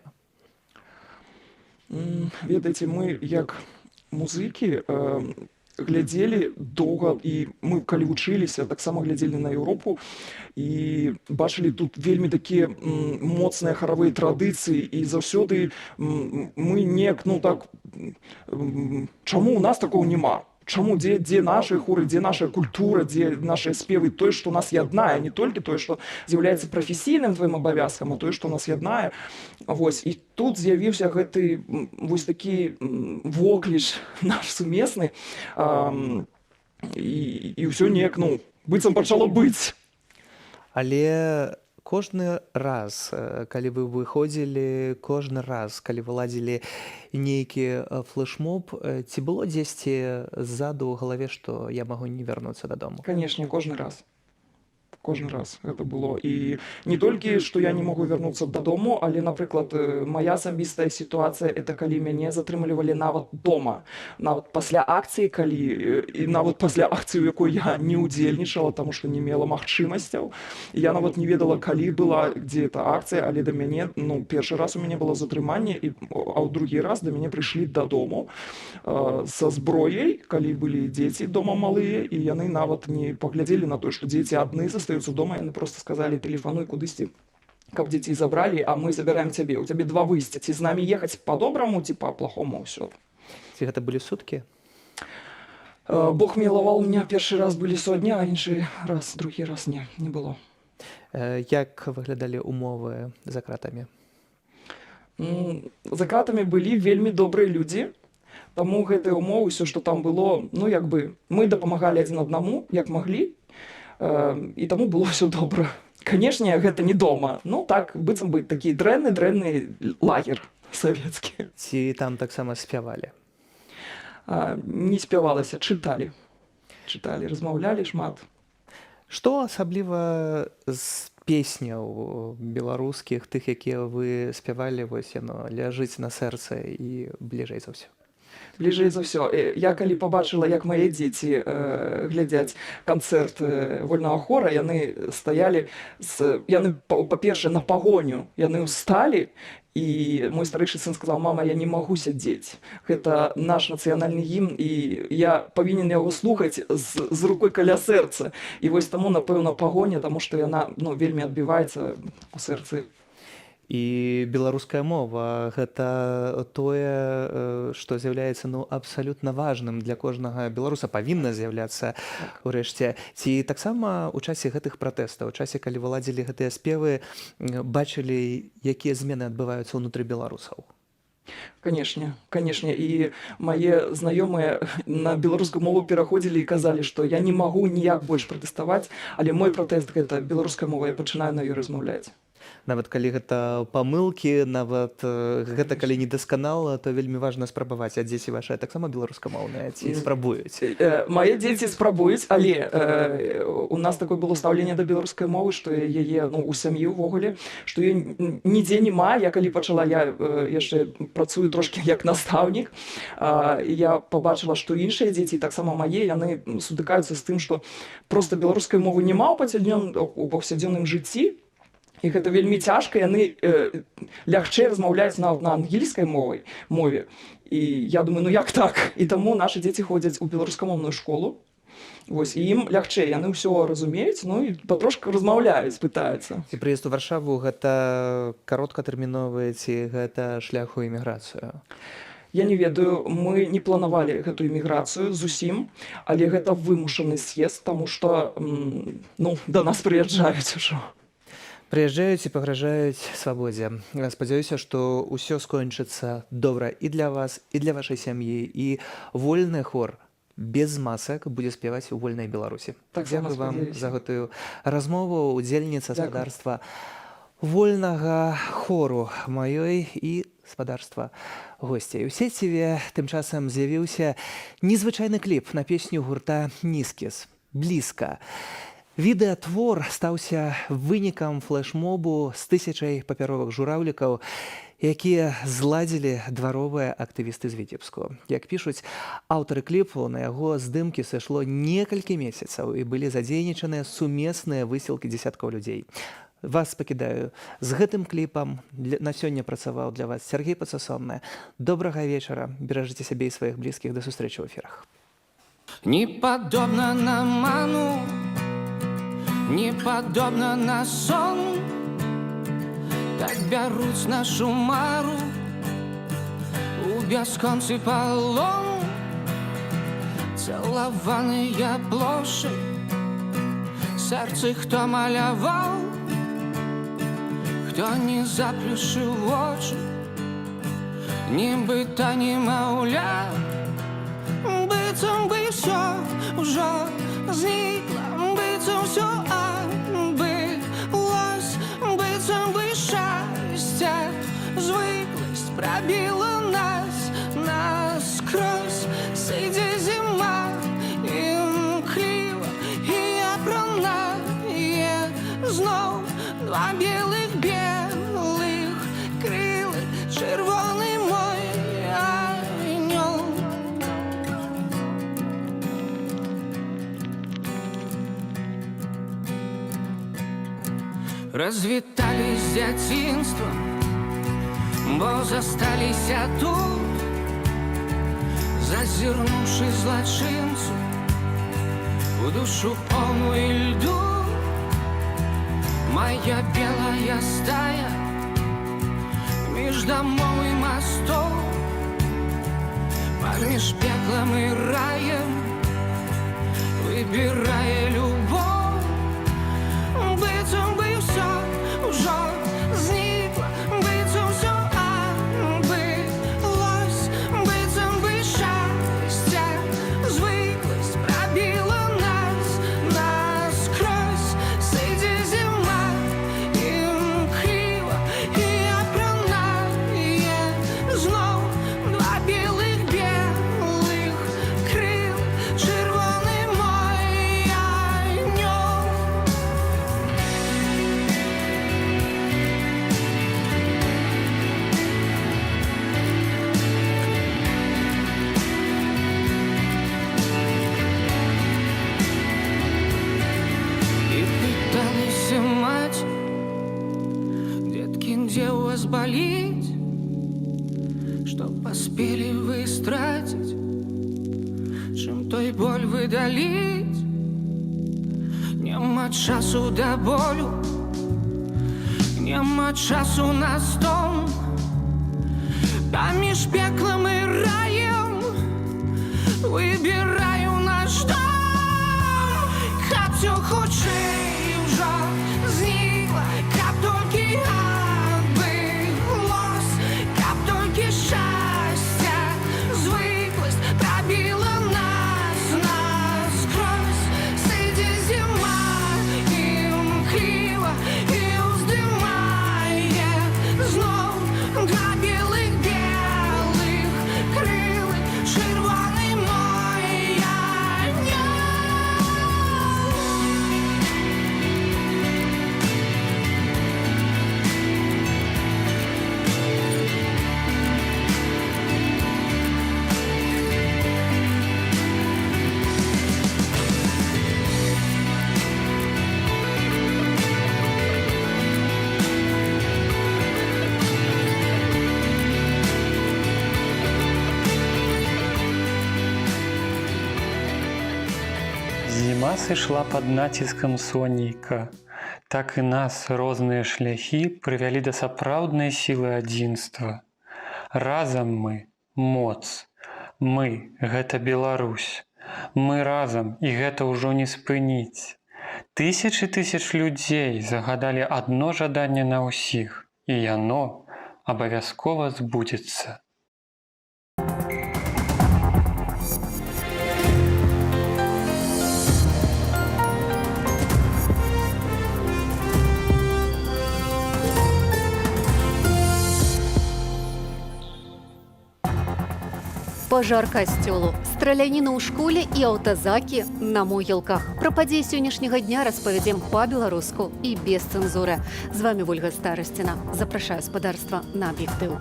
Ведаеце, мы як музыкі глядзелі доўга, і мы, калі вучыліся, таксама глядзелі на Еўропу і бачылі тут вельмі такія моцныя харавыя традыцыі, і заўсёды мы неяк, чаму ў нас такого няма? Чаму, дзе нашы хоры, дзе наша культура, дзе нашыя спевы, тое, што нас яднае, не толькі тое, што з'яўляецца прафесійным тваім абавязкам, а тое, што нас яднае. Вось, і тут з'явіўся гэты вось такі вокліч наш сумесны, і ўсё неяк, быццам пачало быць. Але кожны раз, калі вы выходзілі, кожны раз, калі вы ладзілі нейкі флешмоб, ці было дзесьці ззаду ў галаве, што я магу не вярнуцца дадому? Канешне, кожны раз. кожен раз гэта было. І не толькі што я не магу вярнуцца дадому, але, напрыклад, моя асабістая сітуацыя это калі мяне затрымлівалі нават дома, нават пасля акцыі, калі і нават пасля акцыі, у якой я не удзельнічала, таму што не мела магчымасцяў. Я нават не ведала, калі была дзе эта акцыя, але да мяне, ну, першы раз у мяне было затрыманне, а ў другі раз да мяне прыйшлі дадому са зброяй, калі былі дзеці дома малыя, і яны нават не паглядзелі на тое, што дзеці адны застаюцца дома, яны просто сказалі: тэлефануй кудысьці, каб дзяцей забралі, а мы забіраем цябе, у цябе два выйсця, ці з намі ехаць по-добраму, ці па-плохому, ўсё. Ці гэта былі суткі? Бог мілаваў, у меня першы раз былі сотні, а іншы раз, другі раз не было. Як выглядалі умовы за кратамі? За кратамі былі вельмі добрыя людзі, таму гэтыя умовы, ўсё, што там было, ну, як бы, мы дапамагалі адзін аднаму, як маглі, і таму было ўсё добра. Канешне, гэта не дома, ну, так, быццам бы такі дрэнны лагер савецкі. Ці там таксама спявалі? Не спявалася, чыталі, размаўлялі шмат. Што асабліва з песняў беларускіх, тых, якія вы спявалі, вось яно ляжыць на сэрцы і бліжэй за ўсё? Бліжэй за ўсё. Я калі пабачыла, як мае дзеці глядзяць канцэрт вольнага хора, яны стаялі, яны, па-першае, на пагоню, яны ўсталі, і мой старэйшы сын сказаў: мама, я не магу сядзець. Гэта наш нацыянальны гімн, і я павінен яго слухаць з рукой каля сэрца. І вось таму, напэўна, пагоня, таму што яна, ну, вельмі адбіваецца ў сэрцы. І беларуская мова гэта тое, што з'яўляецца, ну, абсалютна важным для кожнага беларуса, павінна з'яўляцца ўрэшце. Ці таксама ў часе гэтых пратэстаў, у часе, калі вы ладзілі гэтыя спевы, бачылі, якія змены адбываюцца ўнутры беларусаў? Канешне. І мае знаёмыя на беларускую мову пераходзілі і казалі, што я не магу ніяк больш пратэставаць, але мой пратэст — гэта беларуская мова, я пачынаю на ёй размаўляць. Нават калі гэта памылкі, нават гэта калі недасканала, то вельмі важна спрабаваць. А дзеці вашыя таксама беларускамоўныя ці спрабуюць? Мае дзеці спрабуюць, але у нас такое было стаўленне да беларускай мовы, што яе, ну, у сям'і ўвогуле, што яе нідзе няма. Я калі пачала, я яшчэ працую трошкі як настаўнік, я пабачыла, што іншыя дзеці, таксама мае, яны сутыкаюцца з тым, што проста беларускай мовы няма ў паўсядзённым жыцці, і гэта вельмі цяжка, яны лягчэй размаўляюць на ангельскай мове. І я думаю, ну як так? І таму нашы дзеці ходзяць у беларускамоўную школу, вось, і ім лягчэй, яны ўсё разумеюць, ну і патрошку размаўляюць, пытаюцца. Ці прыезд у Варшаву гэта кароткатэрміновы, ці гэта шлях у эміграцыю? Я не ведаю, мы не планавалі гэту эміграцыю зусім, але гэта вымушаны з'езд, таму што, ну, да нас прыязджаюць ужо. Прыязджаюць і пагражаюць свабодзе. Спадзяюся, што ўсё скончыцца добра і для вас, і для вашай сям'і, і вольны хор без масак будзе спяваць у вольнай Беларусі. Дзякую вам за гэтую размову, удзельніца спадарства вольнага хору маёй і спадарства госцей. У сеціве тым часам з'явіўся незвычайны кліп на песню гурта «Нізкіс» «Блізка». Відэатвор стаўся вынікам флэшмобу з 1000 папяровых жураўлікаў, якія зладзілі дваровыя актывісты з Віцебску. Як пішуць аўтары кліпу, на яго здымкі сышло некалькі месяцаў і былі задзейнічаныя сумесныя высілкі дзесяткаў людзей. Вас пакідаю з гэтым кліпам. На сёння працаваў для вас Сергей Пацасонны. Добрага вечара. Беражыце сябе і сваіх блізкіх. Да сустрэчы ў эфірах. Не падобна на ману, не падобна на сон, так бяруць нашу мару у бясконцы палон. Цалаваныя плошы, сэрцы хто маляваў, хто не заплюшыў вочы, нібыта немаўля, быццам бы ўсё ўжо знікла, быццам усё адбылось, быццам бы шчасце, звыкласць прабіла нас наскрозь. Сыдзе зіма імкліва, і апранае два білих крили, червоний мой анёл. Развітались з дзяцінствам, бо засталіся тут, зазірнувши злочинцу у душу полную льду. Моя белая стая меж домов и мостов, помеж пеклом и раем, выбирая любовь. Быцем бы все уже зникло, быцем все отбылось, быцем бы счастье, звыклость пробила нас насквозь. Сиди зима, им криво и опранає знов два білих крил, червоний мой анёл. И пыталась мать, детки, где у вас болит, чтоб поспели вы истратить, чем той боль выдалить. Нема часу до болю, нема часу на стон, поміж пеклом и раем выбираю наш дом. Как все худшее уже зникло, как только отбылось, как только счастье, звыклость пробила нас насквозь. Сиди зима, им криво и вздымает знов два белых крылы, червоний мой анёл. Зима сышла под націскам сонейка. Так і нас розныя шляхі прывялі да сапраўднай сілы адзінства. Разам мы моц. Мы гэта Беларусь. Мы разам, і гэта ўжо не спыніць. Тысячы тысяч людзей загадалі адно жаданне на ўсіх, і яно абавязкова збудзецца. Пажар касцёлу, страляніна ў школе і аўтазакі на могілках. Пра падзеі сённяшняга дня распавядзем па-беларуску і без цэнзуры. З вами Ольга Старасціна. Запрашаю спадарства на аб'ектыў.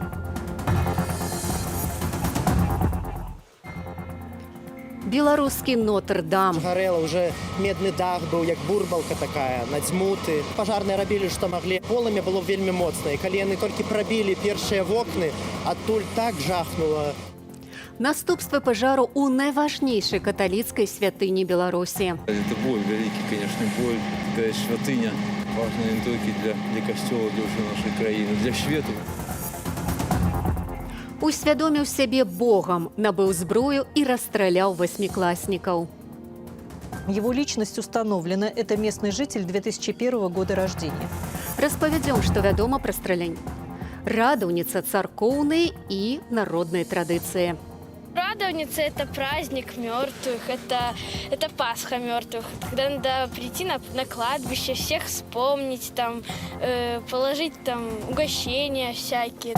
Беларускі Нотр-Дам. Гарэла уже медны дах быў, як бурбалка такая, надзьмуты. Пажарныя рабілі, што маглі. Полымя было вельмі моцнае. Калі яны толькі прабілі першыя вокны, адтуль так жахнула. Наступствы пажару ў найважнейшай каталіцкай святыні Беларусі. Это боль, вялікі, конечно, боль. Такая святыня важная не толькі для касцёла, для ўсёй нашай краіны, для свету. Усвядоміў сябе Богом, набыў зброю и расстрелял восьмиклассников. Его личность установлена. Это местный житель 2001 года рождения. Распавядзём, што вядома пра стралянь. Радаўніца царкоўнай и народной традыцыі. Радовница – это праздник мертвых, это Пасха мертвых. Когда надо прийти на кладбище, всех вспомнить, там, положить там угощения всякие.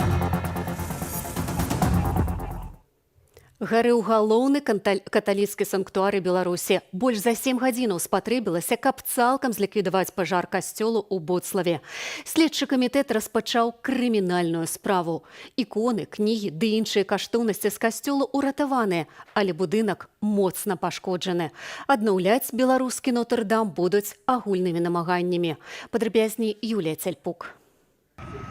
Гарэў галоўны каталіцкі санктуары Беларусі. Больш за 7 гадзінаў спатрэбілася, каб цалкам зліквідаваць пажар касцёлу ў Боцлаве. Следчы камітэт распачаў крымінальную справу. Іконы, кнігі ды іншыя каштоўнасці з касцёла ўратаваныя, але будынак моцна пашкоджаны. Аднаўляць беларускі Нотр-Дам будуць агульнымі намаганнямі. Падрабязней Юлія Цяльпук.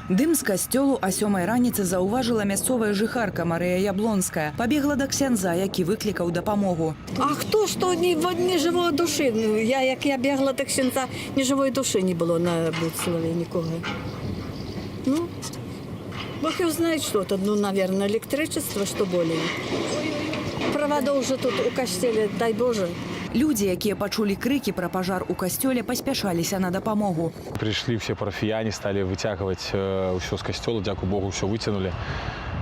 Дым з касцёлу о 7 раніцы заўважыла мясцовая жыхарка Марыя Яблонская. Пабегла да ксяндза, які выклікаў дапамогу. А хто што ні жывой души? Як я бегла да ксяндза, ні жывой души не было на Боцлаве нікога. Ну, Бог его знает, что тут, ну, наверное, электричество, что более. Проводов уже тут у касцеле, дай Боже. Людзі, якія пачулі крыкі пра пажар у касцёле, паспяшаліся на дапамогу. Прыйшлі все парафіяне, сталі выцягваць ўсё з касцёла, дзякуй Богу, ўсё выцянулі.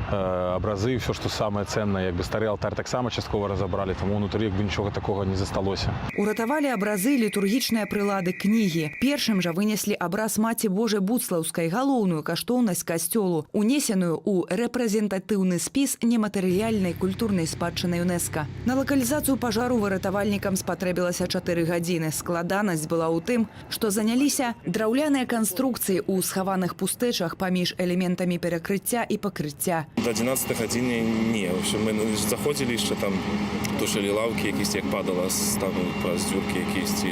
Абразы, все, что самое ценное, як бы стары алтарь таксама часткова разабралі, таму ўнутры як бы нічога такога не засталося. Уратавалі абразы, літургічныя прылады, кнігі. Першым жа вынеслі абраз Маці Божай Буцлаўскай, галоўную каштоўнасць касцёлу, унесеную ў рэпрэзентатыўны спіс нематэрыяльнай культурнай спадчыны ЮНЕСКО. На лакалізацыю пажару выратавальнікам спатрэбілася 4 гадзіны. Складанасць была ў тым, што заняліся драўляныя канструкцыі ў схаваных пустэчах паміж элементамі перакрыцця і пакрыцця. До 11 гадзіны не. Ми заходили, ще там тушили лавки, якісь, як падала там праз дзюркі якісь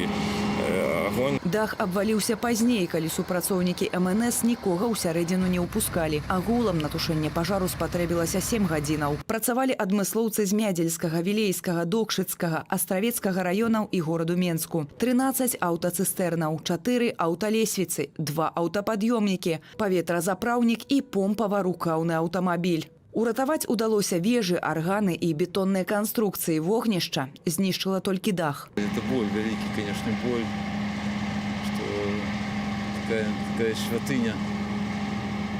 огонь. Дах абваліўся пазней, калі супрацоўнікі МНС нікога ўсярэдзіну не ўпускалі. Агулам на тушэнне пажару спатрэбілася 7 гадзінаў. Працавалі адмыслоўцы з Мядзельскага, Вілейскага, Докшыцкага, Астравецкага раёнаў і гораду Менску. 13 аўтацыстэрнаў, 4 аўталесвіцы, 2 аўтапад'ёмнікі, паветразапраўнік і помпава-рукаўны аўтамабіль. Уратаваць удалося вежы, арганы і бетонныя канструкцыі. Вогнішча знішчыла толькі дах. Это боль, великий, конечно, боль, что такая святыня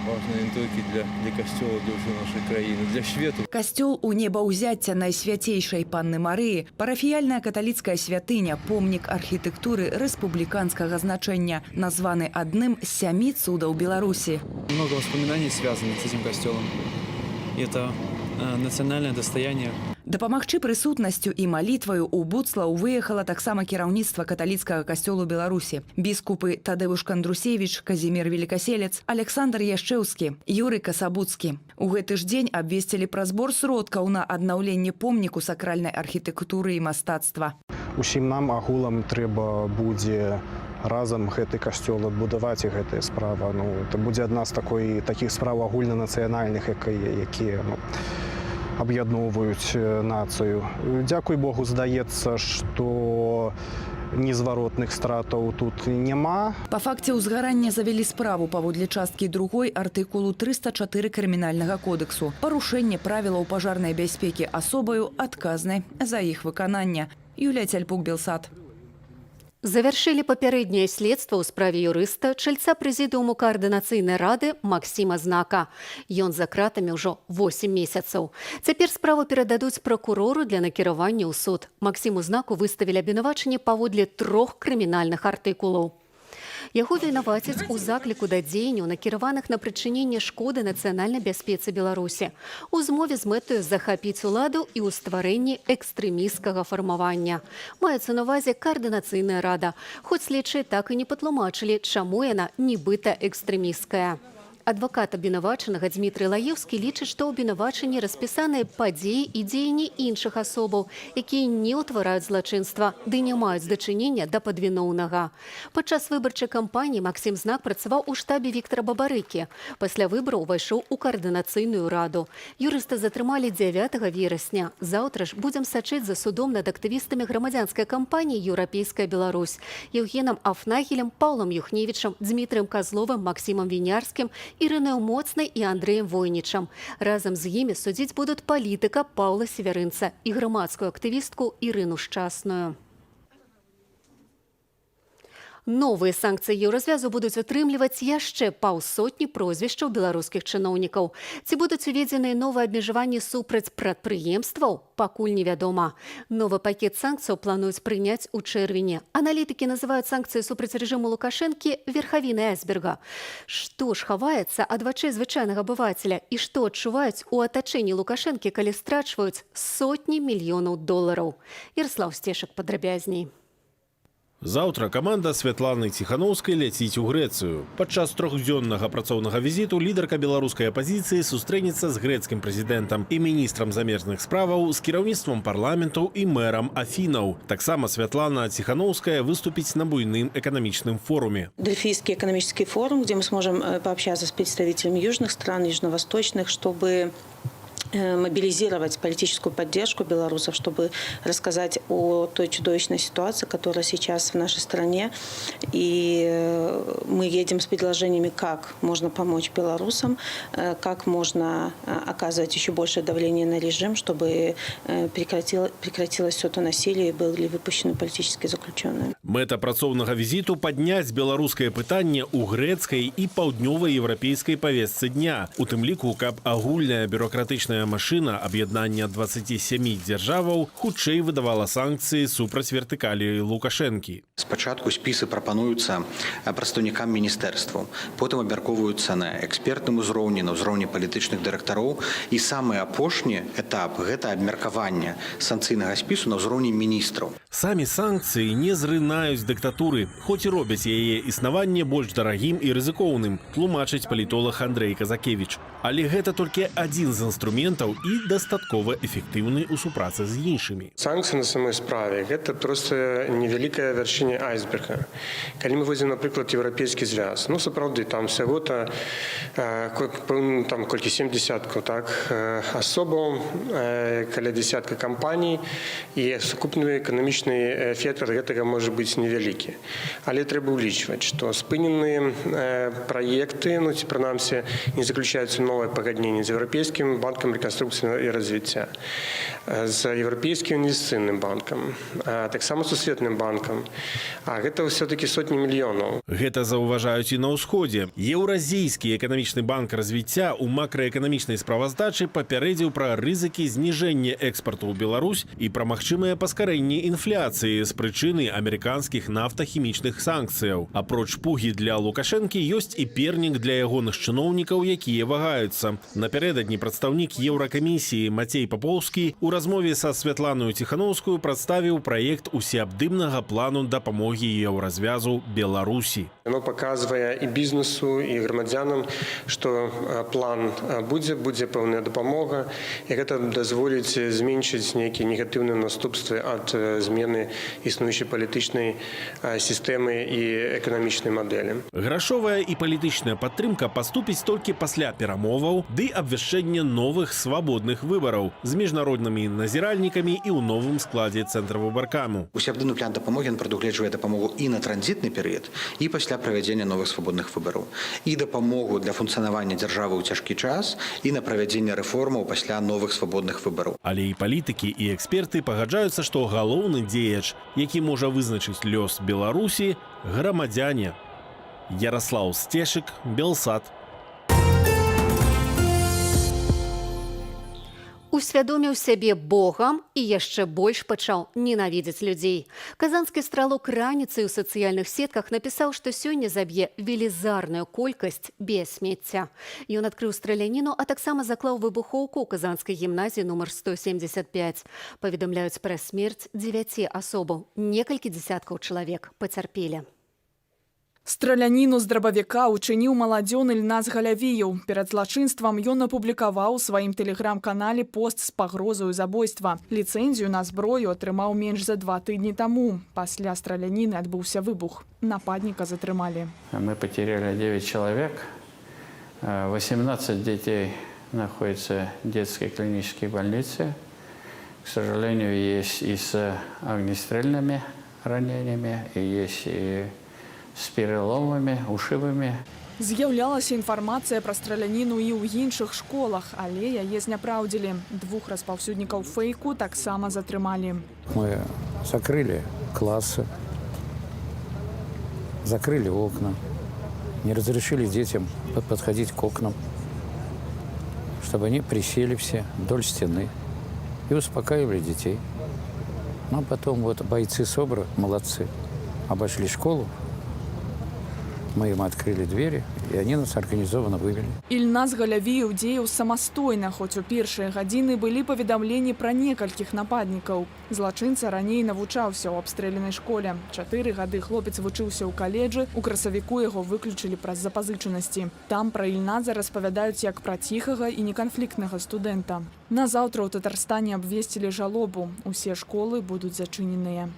важна не только для костела, для всей нашей краины, для шведов. Касцёл у небаўзяцця Найсвяцейшай Панны Марыі, парафіяльная каталіцкая святыня, помнік архітэктуры рэспубліканскага значэння, названы адным з 7 цудаў Беларусі. Много воспоминаний связано с этим костелом. Это национальное достояние. Дапамагчы прысутнасцю і малітваю ў Буцлаў выехала таксама кіраўніцтва каталіцкага касцёлу Беларусі. Біскупы Тадеуш Кандрусевіч, Казімір Велікаселец, Александр Яшчэўскі, Юрый Касабуцкі. У гэты ж дзень абвесцілі пра збор сродкаў на аднаўленне помніку сакральнай архітэктуры і мастацтва. Усім нам агулам трэба будзе разам гэты касцёл адбудаваць, і гэтая справа. Это будзе адна з такіх справ агульнанацыянальных, якія аб'ядноўваюць нацыю. Дзякуй Богу, здаецца, што незваротных стратаў тут няма. Па факце ўзгарання завялі справу паводле часткі 2 артыкулу 304 крымінальнага кодексу. Парушэнне правілаў пажарнай бяспекі асобаю адказнай за іх выкананне. Юлія Цяльпук, Белсат. Завяршылі папярэдняе следства ў справе юрыста, чальца прэзідыуму каардынацыйнай рады Максіма Знака. Ён за кратамі ўжо 8 месяцаў. Цяпер справу перададуць пракурору для накіравання ў суд. Максіму Знаку выставілі абвінавачанне паводле 3 крымінальных артыкулаў. Яго вінавацяць у закліку да дзеянняў, накіраваных на прычыненне шкоды нацыянальнай бяспецы Беларусі, у змове з мэтаю захапіць уладу і ў стварэнні экстрэмісцкага фармавання. Маецца на ўвазе каардынацыйная рада, хоць следчыя так і не патлумачылі, чаму яна нібыта экстрэмісцкая. Адвакат абвінавачанага Дмітрый Лаевскі лічыць, што ў абвінавачанні распісаныя падзеі і дзеянні іншых асобаў, якія не ўтвараюць злачынства, ды не маюць дачынення да падвіноўнага. Падчас выбарчай кампаніі Максім Знак працаваў у штабе Віктара Бабарыкі. Пасля выбараў увайшоў у каардынацыйную раду. Юрыста затрымалі 9 верасня. Заўтра ж будзем сачыць за судом над актывістамі грамадзянскай кампаніі «Еўрапейская Беларусь» Евгенам Афнагелем, Паўлам Юхневічам, Дмітрыем Казловым, Максімам Вінярскім, Ірыною Моцнай і Андрэем Войнічам. Разам з імі судзіць будуць палітыка Паўла Северынца і грамадскую актывістку Ірыну Шчасную. Новыя санкцыі еўразвязу будуць атрымліваць яшчэ паўсотні прозвішчаў беларускіх чыноўнікаў. Ці будуць уведзеныя новыя абмежаванні супраць прадпрыемстваў, пакуль невядома. Новы пакет санкцыяў плануюць прыняць у чэрвені. Аналітыкі называюць санкцыі супраць рэжыму Лукашэнкі верхавінай айсберга. Што ж хаваецца ад вачэй звычайнага абывацеля і што адчуваюць у атачэнні Лукашэнкі, калі страчваюць сотні мільёнаў долараў? Ярослаў Стешак падрабязней. Заўтра каманда Святланы Ціханаўскай ляціць у Грэцыю. Падчас трохдзённага працоўнага візіту лідарка беларускай апазіцыі сустрэнецца з грэцкім прэзідэнтам і міністрам замежных справаў, з кіраўніцтвам парламентаў і мэрам Афінаў. Таксама Святлана Ціханаўская выступіць на буйным эканамічным форуме. Дельфийский экономический форум, где мы сможем пообщаться с представителями южных стран, южно-восточных, чтобы мобилизировать политическую поддержку белорусов, чтобы рассказать о той чудовищной ситуации, которая сейчас в нашей стране. И мы едем с предложениями, как можно помочь белорусам, как можно оказывать еще большее давление на режим, чтобы прекратилось все то насилие и были выпущены политические заключенные. Мэта працоўнага візіту падняць беларускае пытанне ў грэцкай і паўднёваеўрапейскай павестцы дня. У тым ліку, каб агульная бюрократычная машына аб'яднання 27 дзяржаваў хутчэй выдавала санкцыі супраць вертыкалі Лукашэнкі. Спачатку спісы прапануюцца прадстаўнікам міністэрстваў, потым абмяркоўваюцца на экспертным узроўні, на ўзроўні палітычных дырэктароў, і самы апошні этап гэта абмеркаванне санкцыйнага спісу на ўзроўні міністраў. Самі санкцыі не зрынаюць дыктатуры, хоць і робяць яе існаванне больш дарагім і рызыкоўным, тлумачыць палітолог Андрэй Казакевіч. Але гэта толькі адзін з інструментаў і дастаткова эфектыўны ў супрацы з іншымі. Санкцыі на самой справе гэта проста невялікая вяршыня айсберга. Калі мы возьмем, напрыклад, еўрапейскі звяз, ну сапраўды там всяго-то там колькі 70 так асобаў, каля десятка кампаній, і сукупны эканамічны эфект ад гэтага можа быць невялікі. Але трэба ўлічваць, што спыненыя праекты, ну ці прынамсі не заключаюцца новое пагадненне з Еўрапейскім банкам рэканструкцыі і развіцця, з Еўрапейскім інвестыцыйным банкам, таксама сусветным банкам. А гэта ўсё-такі сотні мільёнаў. Гэта заўважаюць і на ўсходзе. Еўразійскі эканамічны банк развіцця ў макраэканамічнай справаздачы папярэдзіў пра рызыкі зніжэння экспарту ў Беларусь і пра магчымае паскарэнне інфляцыі з прычыны амерыканскіх нафтахімічных санкцыяў. Апроч пугі для Лукашэнкі ёсць і пернік для ягоных чыноўнікаў, якія вагаюцца. Напярэдадні прадстаўнік Еўракамісіі Мацей Папоўскі у размове са Святланаю Ціханаўскую прадставіў праект усеабдымнага плану дапамогі еўразвязу Беларусі. Оно паказвае і бізнесу, і грамадзянам, што план будзе пэўная дапамога, і гэта дазволіць зменшыць нейкія негатыўныя наступствы ад змены існуючай палітычнай сістэмы і эканамічнай мадэлі. Грашовая і палітычная падтрымка паступіць толькі пасля перамоваў ды абвяшчэння новых свабодных выбараў з міжнароднымі назіральнікамі і ў новым складзе цэнтра выбаркаму. Усеабдымны план дапамогі прадугледжвае дапамогу і на транзітны перыяд, і пасля правядзення новых свабодных выбараў, і дапамогу для функцыянавання дзяржавы ў цяжкі час, і на правядзенне рэформаў пасля новых свабодных выбараў. Але і палітыкі, і эксперты пагаджаюцца, што галоўны дзеяч, які можа вызначыць лёс Беларусі, грамадзяне. Ярослаў Стешык, Белсат. Усвядоміў сябе Богам і яшчэ больш пачаў ненавідзець людзей. Казанскі стралок раніцай у сацыяльных сетках напісаў, што сёння заб'е велізарную колькасць без смецця. Ён адкрыў страляніну, а таксама заклаў выбухоўку ў казанскай гімназіі нумар 175. Паведамляюць пра смерць 9 асобаў. Некалькі дзесяткаў чалавек пацярпелі. Страляніну з драбавіка учыніў маладзён Ільнас Галявіяў. Перад злачынствам ён апублікаваў у сваім тэлеграм-канале пост з пагрозаю забойства. Ліцэнзію на зброю атрымаў менш за 2 тыдні таму. Пасля страляніны адбыўся выбух. Нападніка затрымалі. Мы потеряли 9 человек. 18 детей находятся в детской клинической больнице. К сожалению, есть и с огнестрельными ранениями, и есть и з переломамі, ушыбамі. З'яўлялася інфармацыя пра страляніну і ў іншых школах, але яе зняпраўдзілі. 2 распаўсюднікаў фэйку таксама затрымалі. Мы закрыли классы, закрыли окна, не разрешили детям подходить к окнам, чтобы они присели все вдоль стены и успокаивали детей. Ну, а потом вот бойцы СОБРа, молодцы, обошли школу, мы им открыли двери, и они нас организованно вывели. Ільназ Галявіў дзеяў самастойна, хоць у першыя гадзіны былі паведамленні пра некалькіх нападнікаў. Злачынца раней навучаўся ў абстрэленай школе. 4 гады хлопец вучыўся ў каледжы, у красавіку яго выключылі праз запазычанасці. Там пра Ільназа распавядаюць як пра ціхага і неканфліктнага студэнта. Назаўтра ў Татарстане абвесцілі жалобу. Усе школы будуць зачыненыя.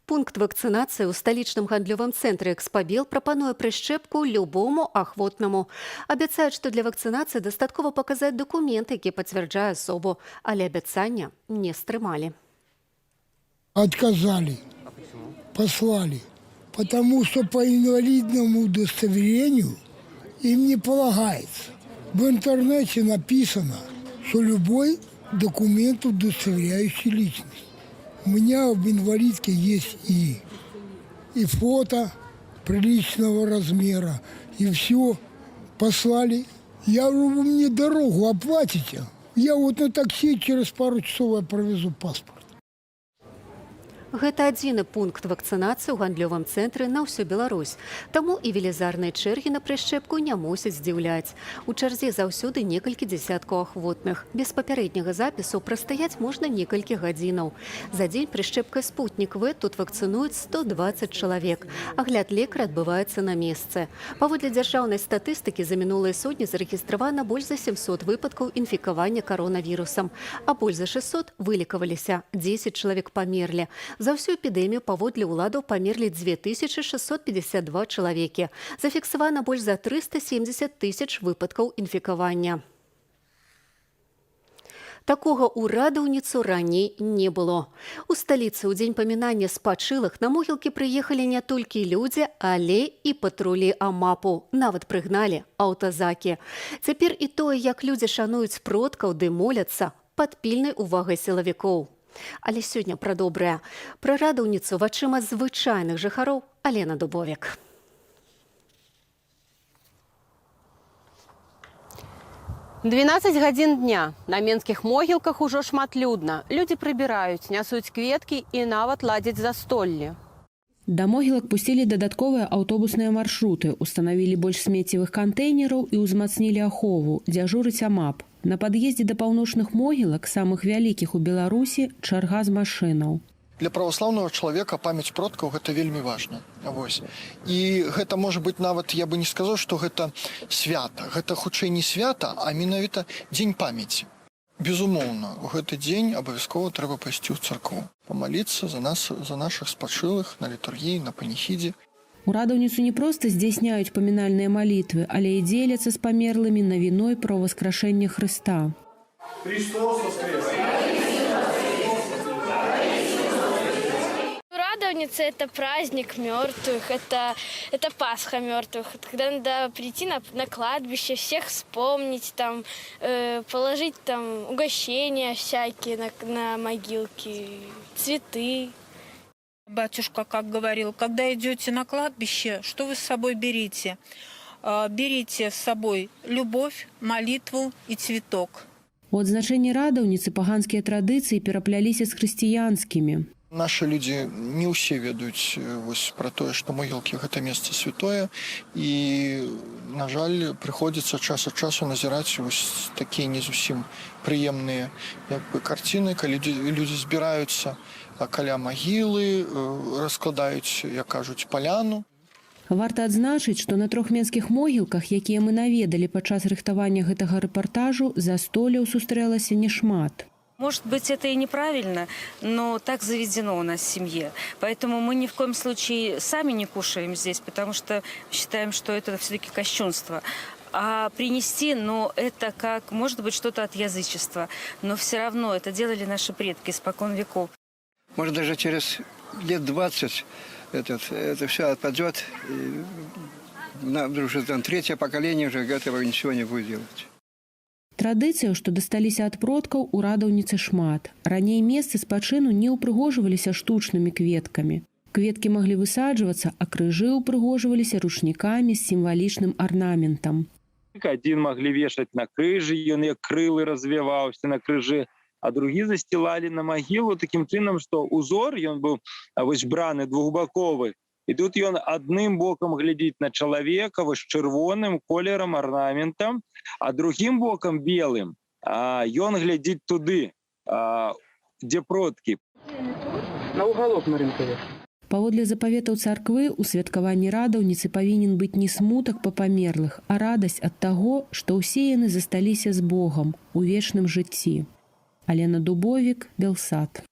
Пункт вакцинации у столичном гандлёвым центре «Экспобел» прапануе прышчэпку любому ахвотнаму. Абяцаюць, што для вакцинации дастаткова паказаць документ, які пацвярджае асобу, але абяцання не стрымалі. Отказали. Послали. Потому что по инвалидному удостоверению им не полагается. В интернете написано, что любой документ, удостоверяющий личность. У меня в инвалидке есть и фото приличного размера, и все. Послали. Я говорю, вы мне дорогу оплатите. Я вот на такси через пару часов я провезу паспорт. Гэта адзіны пункт вакцинации ў гандлёвым цэнтры на ўсю Беларусь. Таму і велізарныя чэргі на прышчэпку не мусяць здзіўляць. У чарзе заўсёды некалькі дзесяткаў ахвотных. Без папярэдняга запісу прастаяць можна некалькі гадзінаў. За дзень прышчэпкай «Спутник В» тут вакцынуюць 120 чалавек. Агляд лекара адбываецца на месцы. Паводле дзяржаўнай статыстыкі за мінулыя сотні зарэгістравана больш за 700 выпадкаў інфікавання каронавірусам, а больш за 600 вылікаваліся. 10 чалавек памерлі. За всю эпідэмію паводле ўладаў памерлі 2652 чалавекі. Зафіксавана больш за 370 тысяч выпадкаў інфікавання. Такога ў радаўніцу раней не было. У сталіцы ў дзень памінання спачылых на могілкі прыехалі не толькі людзі, але і патрулі АМАПу. Нават прыгналі аўтазакі. Цяпер і тое, як людзі шануюць продкаў ды моляцца, пад пільнай увагай сілавікоў. Але сёння пра добрае. Пра радаўніцу вачыма звычайных жыхароў Алена Дубовік. – 12 гадзін дня. На менскіх могілках ужо шматлюдна. Людзі прыбіраюць, нясуць кветкі і нават ладзяць застолле. Да могілак пусцілі дадатковыя аўтобусныя маршруты, устанавілі больш смеццевых кантэйнераў і ўзмацнілі ахову, дзяжурыць АМАП. На пад'ездзе да паўночных могілак, самых вялікіх у Беларусі, чарга з машынаў. Для праваслаўнага чалавека памяць продкаў гэта вельмі важна. І гэта можа быць нават, я бы не сказаў, што гэта свята. Гэта хутчэй не свята, а менавіта дзень памяці. Безумоўна, у гэты дзень абавязкова трэба пайсці ў царкву, памаліцца за нас, за нашых спачылых на літургіі, на паніхідзе. У радаўніцу не проста здзяйсняюць памінальныя малітвы, але і дзеляцца з памерлымі навіной пра ўваскрашэнне Хрыста. Христос воскрес! Радовница – это праздник мертвых, это Пасха мертвых. Когда надо прийти на кладбище, всех вспомнить, там, положить там угощения всякие на могилки, цветы. Батюшка как говорил, когда идете на кладбище, что вы с собой берите? Берите с собой любовь, молитву и цветок. У адзначэнні радаўніцы паганскія традыцыі перапляліся з хрысціянскімі. Нашы людзі не ўсе ведаюць пра тое, што могілкі гэта месца святое, і, на жаль, прыходзіцца час ад часу назіраць такія не зусім прыемныя карціны, калі людзі збіраюцца каля магілы, раскладаюць, як кажуць, паляну. Варта адзначыць, што на 3 менскіх могілках, якія мы наведалі падчас рыхтавання гэтага рэпартажу, застолляў сустрэлася нешмат. Может быть, это и неправильно, но так заведено у нас в семье. Поэтому мы ни в коем случае сами не кушаем здесь, потому что считаем, что это все-таки кощунство. А принести, это как, может быть, что-то от язычества. Но все равно это делали наши предки испокон веков. Может, даже через лет 20 это все отпадет. Уже там 3-е поколение уже этого ничего не будет делать. Традыцыяў, што дасталіся ад продкаў, у радаўніцы шмат. Раней месцы спачыну не ўпрыгожваліся штучнымі кветкамі. Кветкі маглі высаджвацца, а крыжы ўпрыгожваліся ручнікамі з сімвалічным арнаментам. Один могли вешать на крыжы, ён як крылы развіваўся на крыжы, а другі засцілалі на магілу таким чынам, што узор ён быў вось браны двухбаковы. І тут ён адным бокам глядзіць на чалавека вось чырвоным колерам арнаментам, а другім бокам белым ён глядзіць туды, дзе продкі. На уголок на рынкове. Паводле запаветаў царквы, у святкаванні радаўніцы павінен быць не смутак па памерлых, а радасць ад таго, што ўсе яны засталіся з Богам у вечным жыцці. Алена Дубовік, Белсат.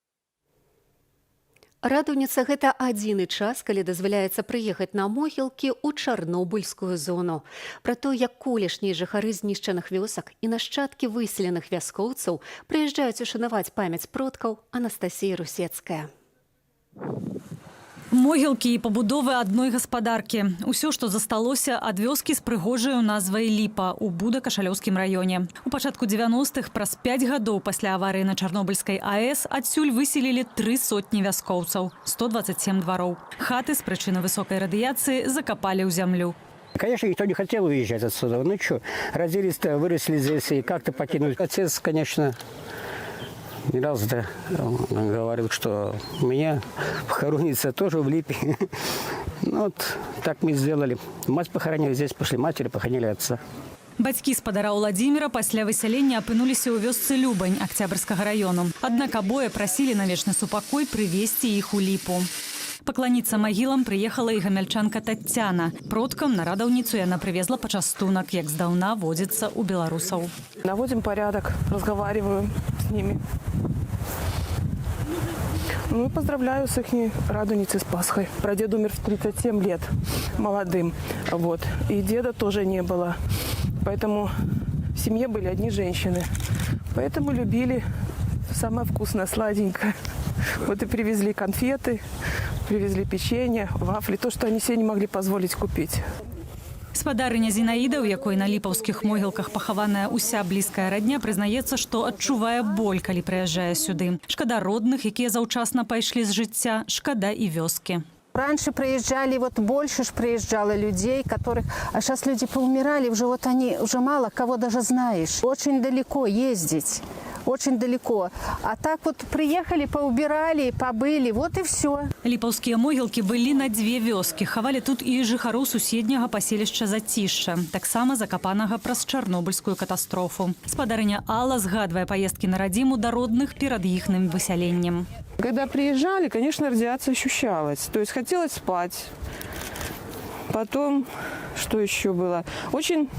Радаўніца – гэта адзіны час, калі дазваляецца прыехаць на могілкі ў Чарнобыльскую зону. Пра то, як колішнія жыхары знішчаных вёсак і нашчадкі выселеных вяскоўцаў прыязджаюць ушанаваць памяць продкаў, Анастасія Русецкая. Могілкі і пабудовы адной гаспадаркі. Усё, што засталося ад вёскі з прыгожаю назвай Ліпа ў Буда-Кашалёўскім раёне. У пачатку 90-х, праз 5 гадоў пасля аварыі на Чарнобыльскай АЭС, адсюль выселілі 300 вяскоўцаў, 127 двароў. Хаты з прычыны высокай радыяцыі закапалі ў зямлю. Конечно, никто не хотел уезжать отсюда. Ну что, родились, выросли здесь и как-то покинуть. Отец, конечно, не раз говорил, что меня похоронится тоже в Липе. Ну, вот так мы сделали. Мать похоронили здесь, пошли матери, похоронили отца. Бацькі спадара Уладзіміра пасля высялення апынуліся ў вёсцы Любань Акцябрскага раёну. Аднак абое прасілі на вечны супакой прывезці іх у Ліпу. Пакланіцца магілам прыехала і гамяльчанка Таццяна. Продкам на радаўніцу яна прывезла пачастунак, як здаўна водзіцца ў беларусаў. Наводим порядок, разговариваю с ними. Ну и поздравляю с их радуницей, с Пасхой. Прадед умер в 37 лет, молодым. Вот. И деда тоже не было. Поэтому в семье были одни женщины. Поэтому любили самое вкусное, сладенькое. Вот и привезли конфеты, привезли печенье, вафли. То, что они себе не могли позволить купить. Спадарыня Зінаіда, у якой на ліпаўскіх могілках пахаваная уся блізкая радня, прызнаецца, што адчувае боль, калі прыязджае сюды. Шкада родных, якія заўчасна пайшлі з жыцця, шкада і вёскі. Раньше приезжали, вот больше ж приезжало людей, которых... А сейчас люди поумирали, уже вот они, уже мало кого даже знаешь. Очень далеко ездить, очень далеко. А так вот приехали, поубирали, побыли, вот и все. Ліпаўскія могілкі былі на 2 вёскі. Хавалі тут і жыхароў суседняга паселішча Зацішша, таксама закапанага праз Чарнобыльскую катастрофу. Спадарыня Алла згадвае паездкі на радзіму да родных перад іхным высяленнем. Когда приезжали, конечно, радиация ощущалась. То есть хотелось спать. Потом, что еще было? Очень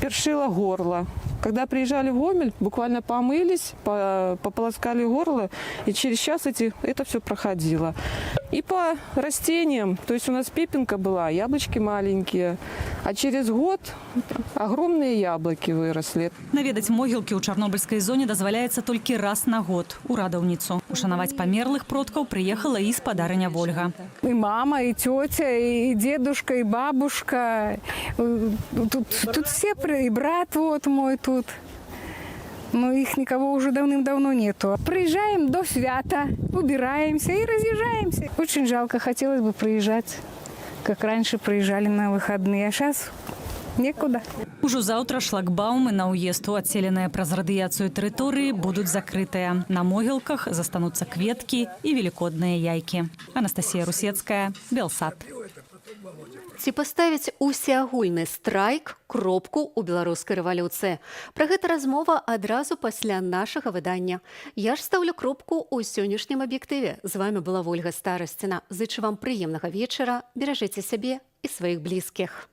першило горло. Когда приезжали в Гомель, буквально помылись, пополоскали горло, и через час это все проходило. И по растениям, то есть у нас пепенка была, яблочки маленькие, а через год огромные яблоки выросли. Наведаць могілкі ў Чарнобыльскай зоне дазваляецца толькі раз на год у радаўніцу. Ушанаваць памерлых продкаў прыехала і спадарыня Вольга. И мама, и тетя, и дедушка, и бабушка. Тут все, и брат вот мой тут. Но их никого уже давным-давно нету. Приезжаем до свята, убираемся и разъезжаемся. Очень жалко, хотелось бы приезжать, как раньше приезжали на выходные. А сейчас некуда. Ужо заўтра шлагбаумы на ўезд у адселеныя праз радыяцыю тэрыторыі будуць закрытыя. На могілках застануцца кветкі і велікодныя яйкі. Анастасія Русецкая, Белсат. Ці паставіць усеагульны страйк кропку ў беларускай рэвалюцыі? Пра гэта размова адразу пасля нашага выдання. Я ж стаўлю кропку ў сённяшнім аб'ектыве. З вами была Вольга Старасціна. Зычу вам прыемнага вечара, беражыце сябе і сваіх блізкіх.